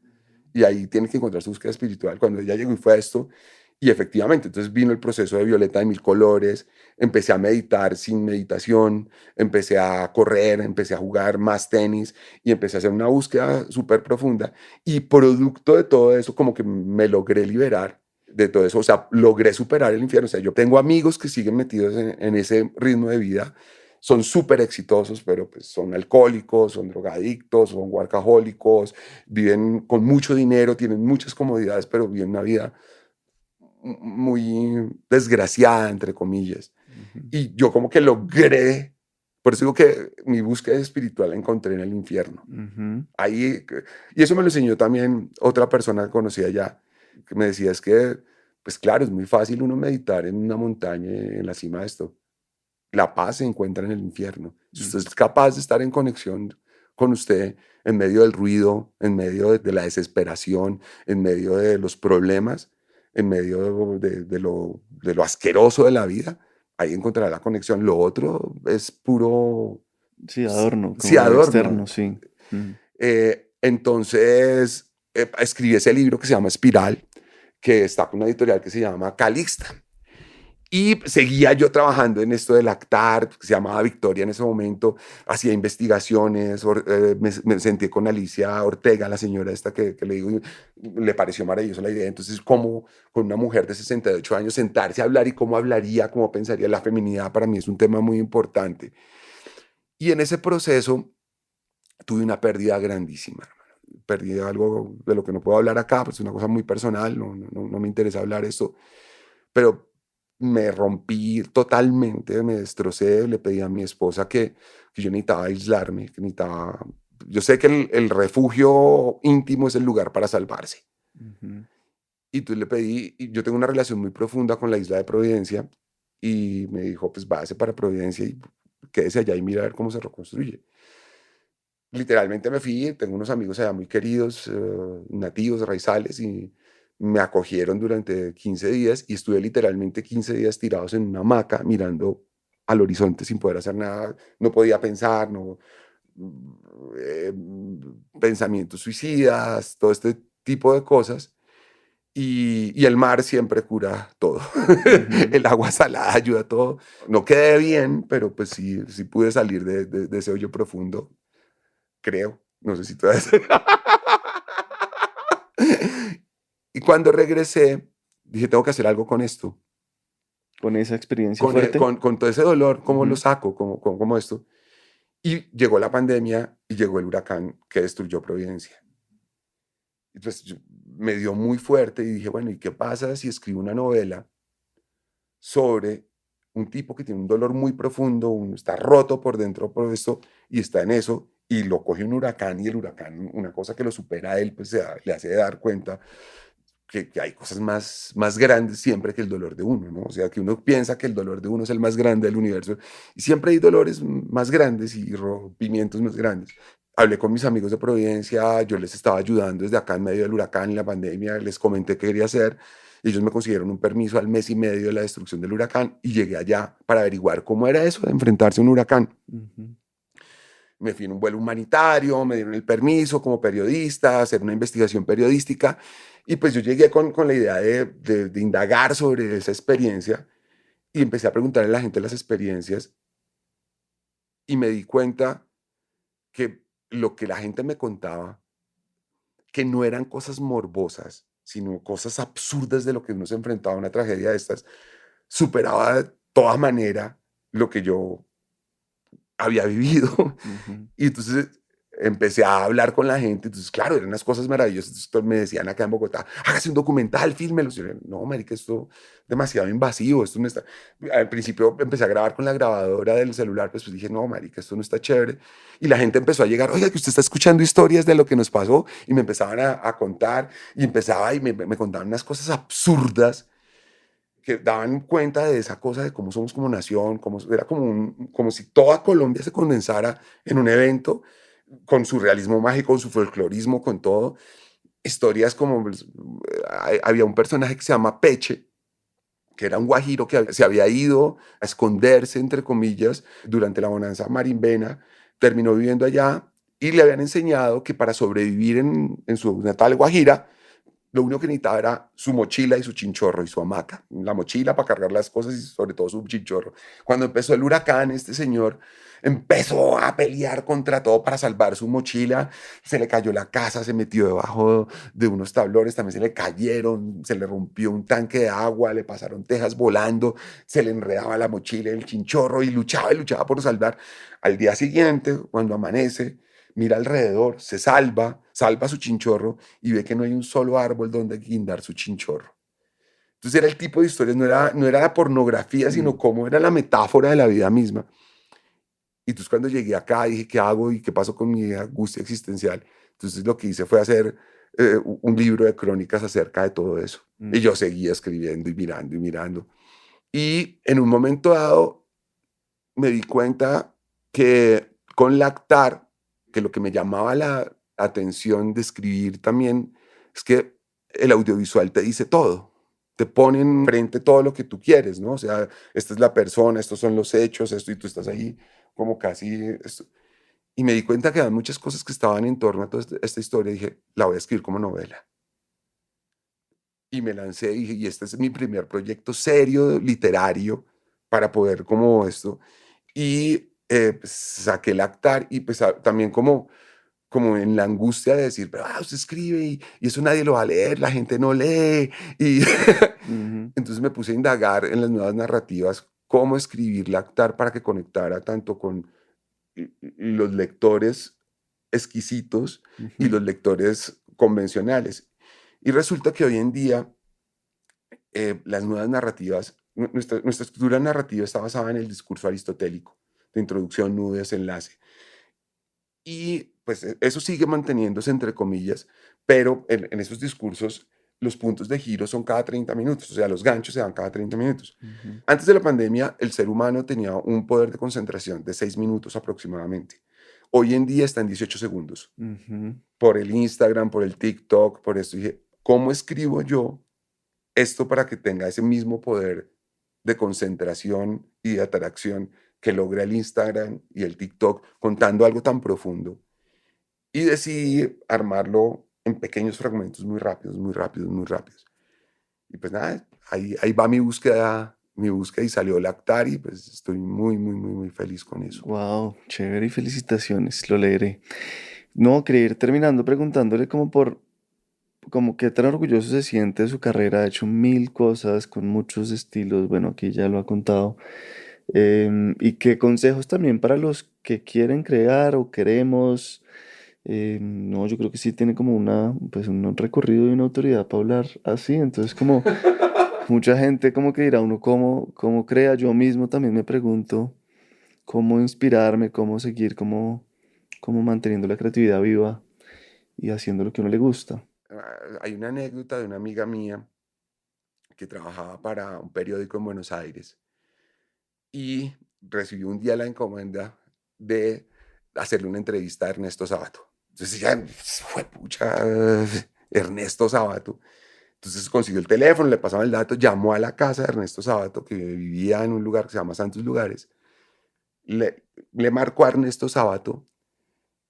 Y ahí tiene que encontrar su búsqueda espiritual. Cuando ella llegó y fue a esto, y efectivamente, entonces vino el proceso de Violeta de 1000 colores, empecé a meditar sin meditación, empecé a correr, empecé a jugar más tenis y empecé a hacer una búsqueda súper profunda. Y producto de todo eso, como que me logré liberar de todo eso, o sea, logré superar el infierno. O sea, yo tengo amigos que siguen metidos en ese ritmo de vida, son súper exitosos, pero pues son alcohólicos, son drogadictos, son workahólicos, viven con mucho dinero, tienen muchas comodidades, pero viven una vida muy desgraciada, entre comillas. Y yo como que logré, por eso digo que mi búsqueda espiritual la encontré en el infierno. Ahí, y eso me lo enseñó también otra persona que conocí allá, que me decía, es que, pues claro, es muy fácil uno meditar en una montaña, en la cima de esto. La paz se encuentra en el infierno. Si usted es capaz de estar en conexión con usted en medio del ruido, en medio de la desesperación, en medio de los problemas, en medio de lo asqueroso de la vida, ahí encontrará la conexión. Lo otro es puro... Sí, adorno. Sí, adorno. Externo, sí. Entonces, escribí ese libro que se llama Espiral, que está con una editorial que se llama Calixta. Y seguía yo trabajando en esto de Lactar, que se llamaba Victoria en ese momento, hacía investigaciones, me senté con Alicia Ortega, la señora esta que le digo, le pareció maravillosa la idea. Entonces, cómo con una mujer de 68 años sentarse a hablar y cómo hablaría, cómo pensaría la feminidad, para mí es un tema muy importante. Y en ese proceso tuve una pérdida grandísima, hermano. Perdí algo de lo que no puedo hablar acá, pues es una cosa muy personal, no me interesa hablar esto, pero me rompí totalmente, me destrocé, le pedí a mi esposa que yo necesitaba aislarme, que necesitaba... Yo sé que el refugio íntimo es el lugar para salvarse. Ujú. Y tú le pedí, y yo tengo una relación muy profunda con la isla de Providencia, y me dijo, pues váyase para Providencia y quédese allá y mira a ver cómo se reconstruye. Literalmente me fui, tengo unos amigos allá muy queridos, nativos, raizales, y me acogieron durante 15 días y estuve literalmente 15 días tirados en una hamaca mirando al horizonte sin poder hacer nada. No podía pensar, no, eh, pensamientos suicidas, todo este tipo de cosas. Y el mar siempre cura todo. Ujú. El agua salada ayuda a todo. No quedé bien, pero pues sí, sí pude salir de ese hoyo profundo, creo. No sé si tú... Y cuando regresé, dije, tengo que hacer algo con esto. Con esa experiencia fuerte. Con todo ese dolor, ¿cómo lo Ujú. saco? ¿Cómo esto? Y llegó la pandemia y llegó el huracán que destruyó Providencia. Entonces me dio muy fuerte y dije, bueno, ¿y qué pasa si escribo una novela sobre un tipo que tiene un dolor muy profundo, está roto por dentro por esto y está en eso y lo coge un huracán y el huracán, una cosa que lo supera a él, pues le hace dar cuenta que hay cosas más grandes siempre que el dolor de uno, ¿no? O sea, que uno piensa que el dolor de uno es el más grande del universo y siempre hay dolores más grandes y rompimientos más grandes. Hablé con mis amigos de Providencia, yo les estaba ayudando desde acá en medio del huracán y la pandemia, les comenté qué quería hacer. Ellos me consiguieron un permiso al mes y medio de la destrucción del huracán y llegué allá para averiguar cómo era eso de enfrentarse a un huracán. Ujú. Me fui en un vuelo humanitario, me dieron el permiso como periodista, hacer una investigación periodística y pues yo llegué con la idea de indagar sobre esa experiencia y empecé a preguntarle a la gente las experiencias y me di cuenta que lo que la gente me contaba, que no eran cosas morbosas, sino cosas absurdas de lo que uno se enfrentaba a una tragedia de estas, superaba de toda manera lo que yo había vivido. Ujú. Y entonces empecé a hablar con la gente. Entonces, claro, eran unas cosas maravillosas. Entonces, me decían acá en Bogotá, hágase un documental, fílmelo. Y yo, no, marica, esto es demasiado invasivo. Esto no está... Al principio empecé a grabar con la grabadora del celular, pues, dije, no, marica, esto no está chévere. Y la gente empezó a llegar, oiga, que usted está escuchando historias de lo que nos pasó. Y me empezaban a contar y empezaba y me contaban unas cosas absurdas que daban cuenta de esa cosa de cómo somos como nación, como, era como si toda Colombia se condensara en un evento con su realismo mágico, con su folclorismo, con todo. Historias como, pues, había un personaje que se llama Peche, que era un guajiro que se había ido a esconderse, entre comillas, durante la bonanza marimbena, terminó viviendo allá y le habían enseñado que para sobrevivir en su natal Guajira, lo único que necesitaba era su mochila y su chinchorro y su hamaca. La mochila para cargar las cosas y sobre todo su chinchorro. Cuando empezó el huracán, este señor empezó a pelear contra todo para salvar su mochila. Se le cayó la casa, se metió debajo de unos tablones, también se le cayeron, se le rompió un tanque de agua, le pasaron tejas volando, se le enredaba la mochila y el chinchorro y luchaba por salvar. Al día siguiente, cuando amanece, mira alrededor, se salva su chinchorro y ve que no hay un solo árbol donde guindar su chinchorro. Entonces era el tipo de historias, no era la pornografía, sino Mm. cómo era la metáfora de la vida misma. Y entonces cuando llegué acá dije, ¿qué hago y qué pasó con mi angustia existencial? Entonces lo que hice fue hacer un libro de crónicas acerca de todo eso. Y Mm. yo seguía escribiendo y mirando y mirando. Y en un momento dado me di cuenta que con Lactar, que lo que me llamaba la atención de escribir también es que el audiovisual te dice todo, te pone enfrente todo lo que tú quieres, ¿no? O sea, esta es la persona, estos son los hechos, esto, y tú estás ahí como casi... Esto. Y me di cuenta que había muchas cosas que estaban en torno a toda esta historia y dije, la voy a escribir como novela. Y me lancé y dije, y este es mi primer proyecto serio, literario, para poder como esto. Y pues, saqué el Actar y pues también como en la angustia de decir, pero usted escribe y eso nadie lo va a leer, la gente no lee. Y Ujú. entonces me puse a indagar en las nuevas narrativas, cómo escribir Lactar para que conectara tanto con los lectores exquisitos y Ujú. los lectores convencionales. Y resulta que hoy en día las nuevas narrativas nuestra estructura narrativa está basada en el discurso aristotélico, de introducción, nudo, desenlace. Y pues eso sigue manteniéndose entre comillas, pero en esos discursos los puntos de giro son cada 30 minutos, o sea, los ganchos se dan cada 30 minutos. Antes de la pandemia, el ser humano tenía un poder de concentración de 6 minutos aproximadamente. Hoy en día está en 18 segundos. Por el Instagram, por el TikTok, por esto. Dije, ¿cómo escribo yo esto para que tenga ese mismo poder de concentración y de atracción que logra el Instagram y el TikTok contando algo tan profundo? Y decidí armarlo en pequeños fragmentos muy rápidos, muy rápidos, muy rápidos. Y pues nada, ahí va mi búsqueda y salió Lactar y pues estoy muy, muy, muy, muy feliz con eso. Wow, chévere y felicitaciones, lo leeré. No, quería ir terminando preguntándole como qué tan orgulloso se siente de su carrera, ha hecho 1000 cosas con muchos estilos, bueno, aquí ya lo ha contado. Y qué consejos también para los que quieren crear o queremos. No, yo creo que sí tiene como pues un recorrido y una autoridad para hablar así, entonces como mucha gente como que dirá uno cómo crea, yo mismo también me pregunto cómo inspirarme, cómo seguir, cómo manteniendo la creatividad viva y haciendo lo que a uno le gusta. Hay una anécdota de una amiga mía que trabajaba para un periódico en Buenos Aires y recibió un día la encomienda de hacerle una entrevista a Ernesto Sábato. Entonces ya fue pucha, Ernesto Sábato. Entonces consiguió el teléfono, le pasaba el dato, llamó a la casa de Ernesto Sábato, que vivía en un lugar que se llama Santos Lugares, le marcó a Ernesto Sábato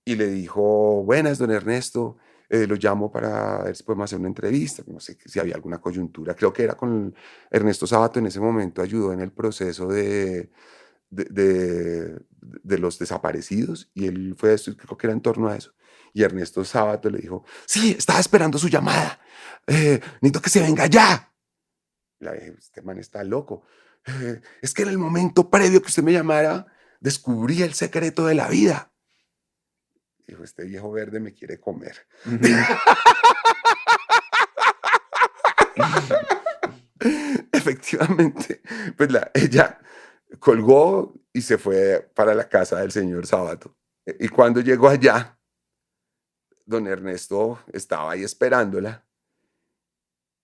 y le dijo, buenas, don Ernesto, lo llamo para ver si podemos hacer una entrevista, no sé si había alguna coyuntura, creo que era con Ernesto Sábato en ese momento, ayudó en el proceso de los desaparecidos y él fue esto, creo que era en torno a eso. Y Ernesto Sábato le dijo, sí, estaba esperando su llamada, necesito que se venga ya. Le dije, este man está loco. Es que en el momento previo que usted me llamara, descubrí el secreto de la vida. Dijo, este viejo verde me quiere comer. Efectivamente, pues ella colgó y se fue para la casa del señor Sábato. Y cuando llegó allá, don Ernesto estaba ahí esperándola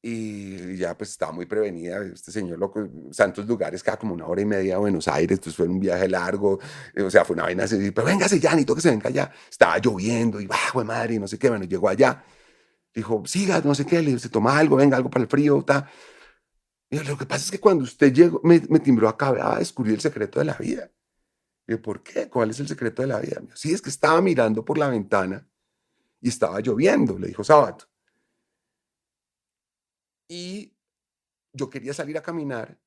y ya pues estaba muy prevenida. Este señor loco, Santos Lugares queda como 1 hora y media a Buenos Aires, entonces fue un viaje largo, o sea, fue una vaina así, pero véngase ya, necesito que se venga ya. Estaba lloviendo y bajo de madre y no sé qué, bueno, llegó allá, dijo, siga, no sé qué, le dijo, se toma algo, venga, algo para el frío, ta. Y lo que pasa es que cuando usted llegó, me timbró acá, a descubrir el secreto de la vida. Y yo, ¿por qué? ¿Cuál es el secreto de la vida? Me dijo, sí, es que estaba mirando por la ventana y estaba lloviendo, le dijo Sábato. Y yo quería salir a caminar,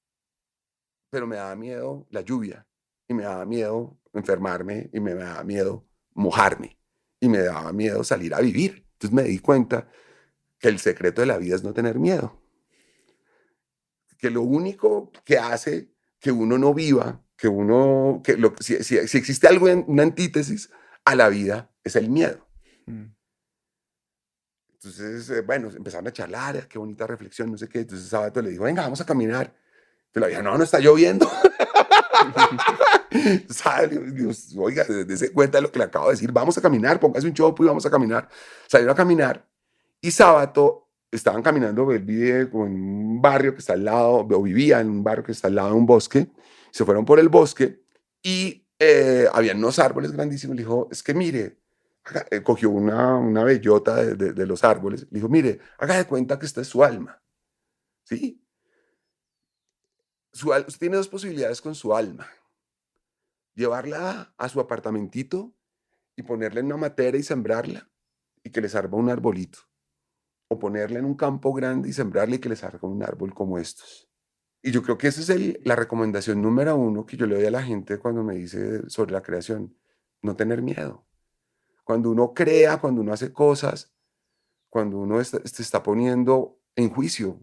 pero me daba miedo la lluvia, y me daba miedo enfermarme, y me daba miedo mojarme, y me daba miedo salir a vivir. Entonces me di cuenta que el secreto de la vida es no tener miedo. Que lo único que hace que uno no viva, si existe algo, una antítesis a la vida, es el miedo. Entonces, bueno, empezaron a charlar, qué bonita reflexión, no sé qué. Entonces Sábato le dijo, venga, vamos a caminar. Pero la vieja, no está lloviendo. Dios, oiga, dése cuenta de lo que le acabo de decir. Vamos a caminar, póngase un chopo y vamos a caminar. Salieron a caminar y Sábato estaban caminando, él vive en un barrio que está al lado, o vivía en un barrio que está al lado de un bosque. Se fueron por el bosque y había unos árboles grandísimos. Le dijo, es que mire, cogió una bellota de los árboles. Le dijo, mire, haga de cuenta que esta es su alma. ¿Sí? Usted tiene dos posibilidades con su alma. Llevarla a su apartamentito y ponerla en una matera y sembrarla y que le salga un arbolito. O ponerla en un campo grande y sembrarla y que le salga un árbol como estos. Y yo creo que esa es la recomendación número 1 que yo le doy a la gente cuando me dice sobre la creación. No tener miedo. Cuando uno crea, cuando uno hace cosas, cuando uno se está poniendo en juicio,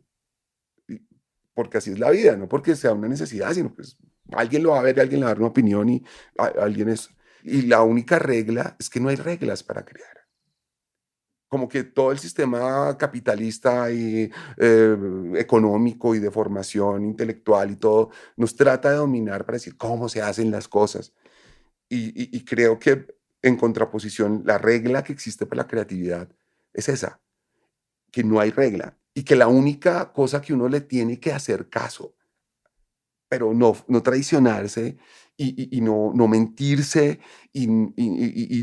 porque así es la vida, no porque sea una necesidad, sino pues alguien lo va a ver, alguien le va a dar una opinión y alguien es... Y la única regla es que no hay reglas para crear. como que todo el sistema capitalista y económico y de formación intelectual y todo nos trata de dominar para decir cómo se hacen las cosas. Y creo que en contraposición, la regla que existe para la creatividad es esa, que no hay regla y que la única cosa que uno le tiene que hacer caso, pero no traicionarse y no mentirse y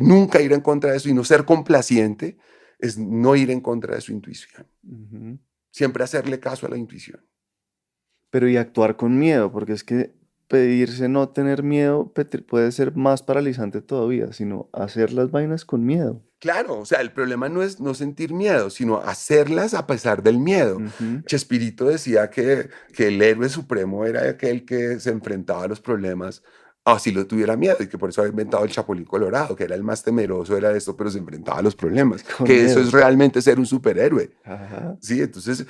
nunca ir en contra de eso y no ser complaciente, es no ir en contra de su intuición. Ujú. Siempre hacerle caso a la intuición. Pero y actuar con miedo, porque es que pedirse no tener miedo puede ser más paralizante todavía, sino hacer las vainas con miedo. Claro, o sea, el problema no es no sentir miedo, sino hacerlas a pesar del miedo. Ujú. Chespirito decía que el héroe supremo era aquel que se enfrentaba a los problemas así lo tuviera miedo y que por eso había inventado el Chapulín Colorado, que era el más temeroso, era esto, pero se enfrentaba a los problemas. Con Que eso miedo. es realmente ser un superhéroe. Ajá. Sí, entonces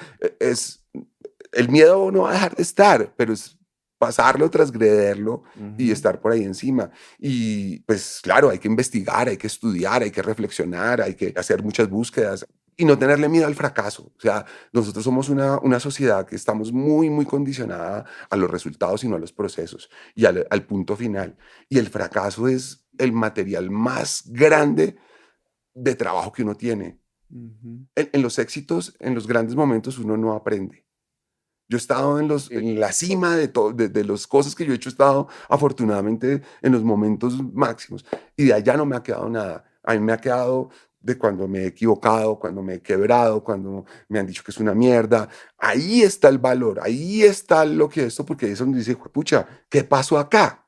el miedo no va a dejar de estar, pero es pasarlo, transgrederlo y Ujú. estar por ahí encima. Y pues claro, hay que investigar, hay que estudiar, hay que reflexionar, hay que hacer muchas búsquedas y no tenerle miedo al fracaso. O sea, nosotros somos una sociedad que estamos muy condicionada a los resultados y no a los procesos y al punto final. Y el fracaso es el material más grande de trabajo que uno tiene. Ujú. En los éxitos, en los grandes momentos, uno no aprende. Yo he estado en la cima de las cosas que yo he hecho, he estado afortunadamente en los momentos máximos y de allá no me ha quedado nada. A mí me ha quedado de cuando me he equivocado, cuando me he quebrado, cuando me han dicho que es una mierda. Ahí está el valor, ahí está lo que esto, porque eso nos dice, pucha, ¿qué pasó acá?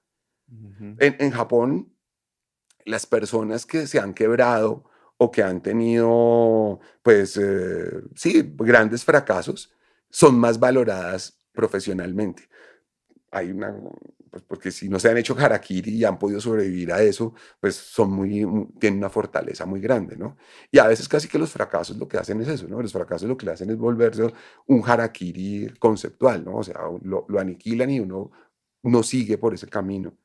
Ujú. En Japón, las personas que se han quebrado o que han tenido, pues, sí, grandes fracasos, son más valoradas profesionalmente. Hay una, pues porque si no se han hecho harakiri y han podido sobrevivir a eso, pues tienen una fortaleza muy grande, ¿no? Y a veces casi que los fracasos lo que hacen es eso, ¿no? Los fracasos lo que hacen es volverse un harakiri conceptual, ¿no? O sea, lo aniquilan y uno no sigue por ese camino.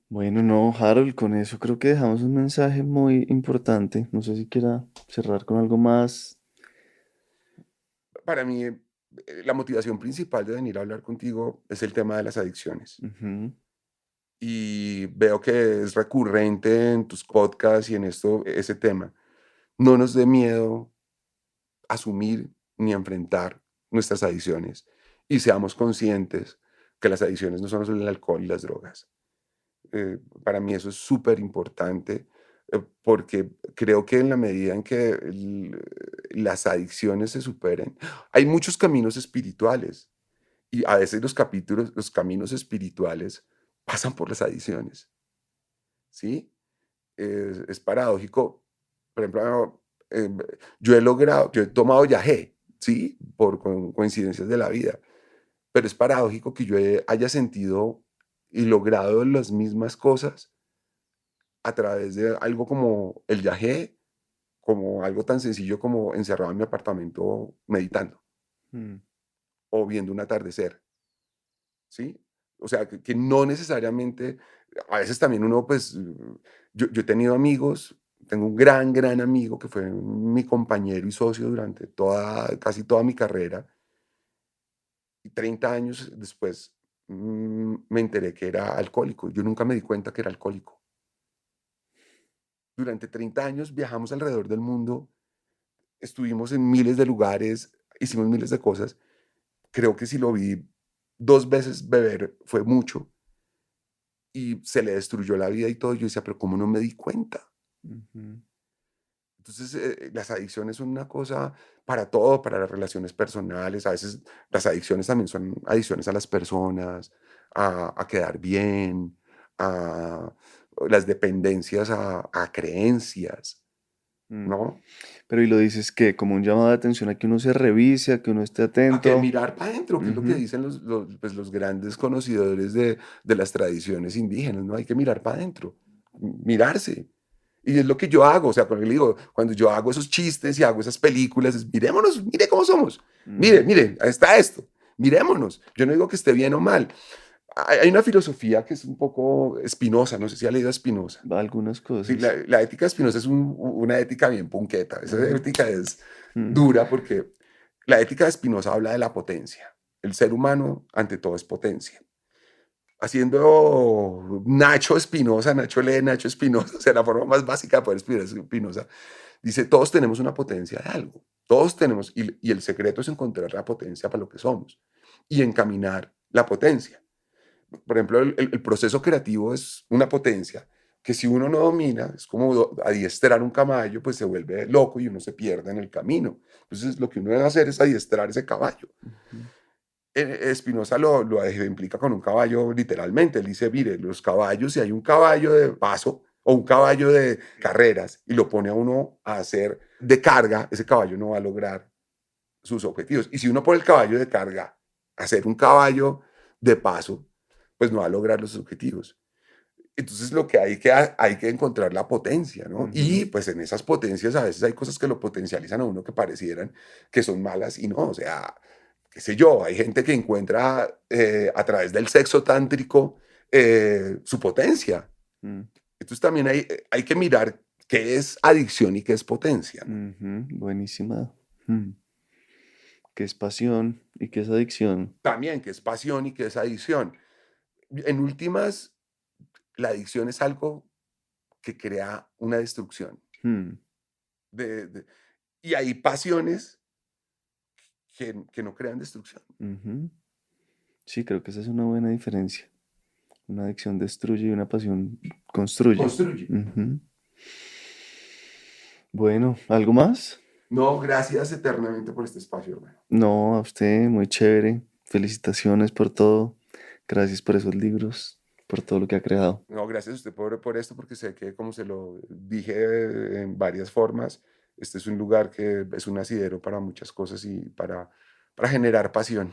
Bueno, no, Harold, con eso creo que dejamos un mensaje muy importante. No sé si quiera cerrar con algo más. Para mí, la motivación principal de venir a hablar contigo es el tema de las adicciones. Ujú. Y veo que es recurrente en tus podcasts y en esto, ese tema. No nos dé miedo asumir ni enfrentar nuestras adicciones y seamos conscientes que las adicciones no son solo el alcohol y las drogas. Para mí eso es súper importante porque creo que en la medida en que las adicciones se superen, hay muchos caminos espirituales y a veces los caminos espirituales pasan por las adicciones, ¿sí? Es paradójico. Por ejemplo, yo he tomado yagé, ¿sí? Por coincidencias de la vida, pero es paradójico que haya sentido y logrado las mismas cosas a través de algo como el yagé, como algo tan sencillo como encerrado en mi apartamento meditando Mm. o viendo un atardecer, ¿sí? O sea, que no necesariamente, a veces también uno, pues, yo he tenido amigos, tengo un gran amigo que fue mi compañero y socio durante casi toda mi carrera, y 30 años después me enteré que era alcohólico. Yo nunca me di cuenta que era alcohólico. Durante 30 años viajamos alrededor del mundo, estuvimos en miles de lugares, hicimos miles de cosas. Creo que si lo vi 2 veces beber fue mucho y se le destruyó la vida y todo. Yo decía, pero ¿cómo no me di cuenta? Ujú. Entonces, las adicciones son una cosa para todo, para las relaciones personales. A veces las adicciones también son adicciones a las personas, a quedar bien, a las dependencias a creencias, Mm. ¿no? Pero y lo dices que como un llamado de atención a que uno se revise, a que uno esté A que atento. mirar para adentro, que es lo que Ujú. dicen pues, los grandes conocedores de las tradiciones indígenas, ¿no? Hay que mirar para adentro, mirarse. Y es lo que yo hago, o sea, cuando le digo, cuando yo hago esos chistes y hago esas películas, es mirémonos, mire cómo somos, Ujú. mire, ahí está esto, mirémonos. Yo no digo que esté bien o mal. hay una filosofía que es un poco Spinoza, no sé si ha leído a Spinoza. Algunas cosas. Sí, la ética de Spinoza es una ética bien punqueta. Esa ética es Mm. dura porque la ética de Spinoza habla de la potencia. El ser humano, ante todo, es potencia. Haciendo Nacho Spinoza, Nacho lee Nacho Spinoza, o sea, la forma más básica de poder escribir Spinoza, dice, todos tenemos una potencia de algo. Todos tenemos, y el secreto es encontrar la potencia para lo que somos y encaminar la potencia. Por ejemplo, el proceso creativo es una potencia que si uno no domina, es como adiestrar un caballo, pues se vuelve loco y uno se pierde en el camino. Entonces, lo que uno debe hacer es adiestrar ese caballo. Spinoza lo ejemplifica con un caballo literalmente. Él dice, mire, los caballos, si hay un caballo de paso o un caballo de carreras y lo pone a uno a hacer de carga, ese caballo no va a lograr sus objetivos. Y si uno pone el caballo de carga a hacer un caballo de paso, pues no va a lograr los objetivos. Entonces lo que hay que encontrar la potencia, ¿no? Y pues en esas potencias a veces hay cosas que lo potencializan a uno que parecieran que son malas y no, o sea, qué sé yo, hay gente que encuentra a través del sexo tántrico su potencia. Entonces también hay que mirar qué es adicción y qué es potencia, ¿no? Buenísima. ¿Qué es pasión y qué es adicción? También qué es pasión y qué es adicción. En últimas, la adicción es algo que crea una destrucción. Y hay pasiones que no crean destrucción. Sí, creo que esa es una buena diferencia. Una adicción destruye y una pasión construye. Construye. Bueno, ¿algo más? No, gracias eternamente por este espacio, hermano. No, a usted, muy chévere. Felicitaciones por todo. Gracias por esos libros, por todo lo que ha creado. No, gracias a usted por esto, porque sé que, como se lo dije en varias formas, este es un lugar que es un asidero para muchas cosas y para generar pasión.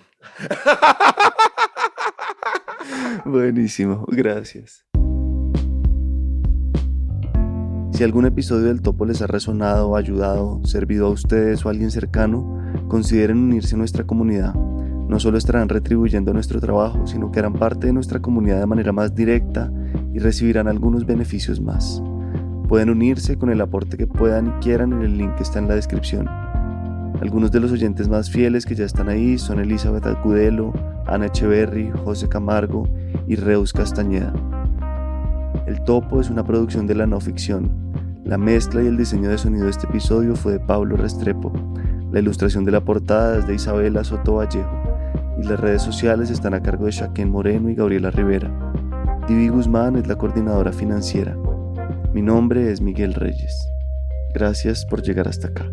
Buenísimo, gracias. Si algún episodio del Topo les ha resonado, ayudado, servido a ustedes o a alguien cercano, consideren unirse a nuestra comunidad. No solo estarán retribuyendo nuestro trabajo, sino que harán parte de nuestra comunidad de manera más directa y recibirán algunos beneficios más. Pueden unirse con el aporte que puedan y quieran en el link que está en la descripción. Algunos de los oyentes más fieles que ya están ahí son Elizabeth Agudelo, Ana Echeverry, José Camargo y Reus Castañeda. El Topo es una producción de la no ficción. La mezcla y el diseño de sonido de este episodio fue de Pablo Restrepo. La ilustración de la portada es de Isabela Soto Vallejo. Y las redes sociales están a cargo de Shaquén Moreno y Gabriela Rivera. Divi Guzmán es la coordinadora financiera. Mi nombre es Miguel Reyes. Gracias por llegar hasta acá.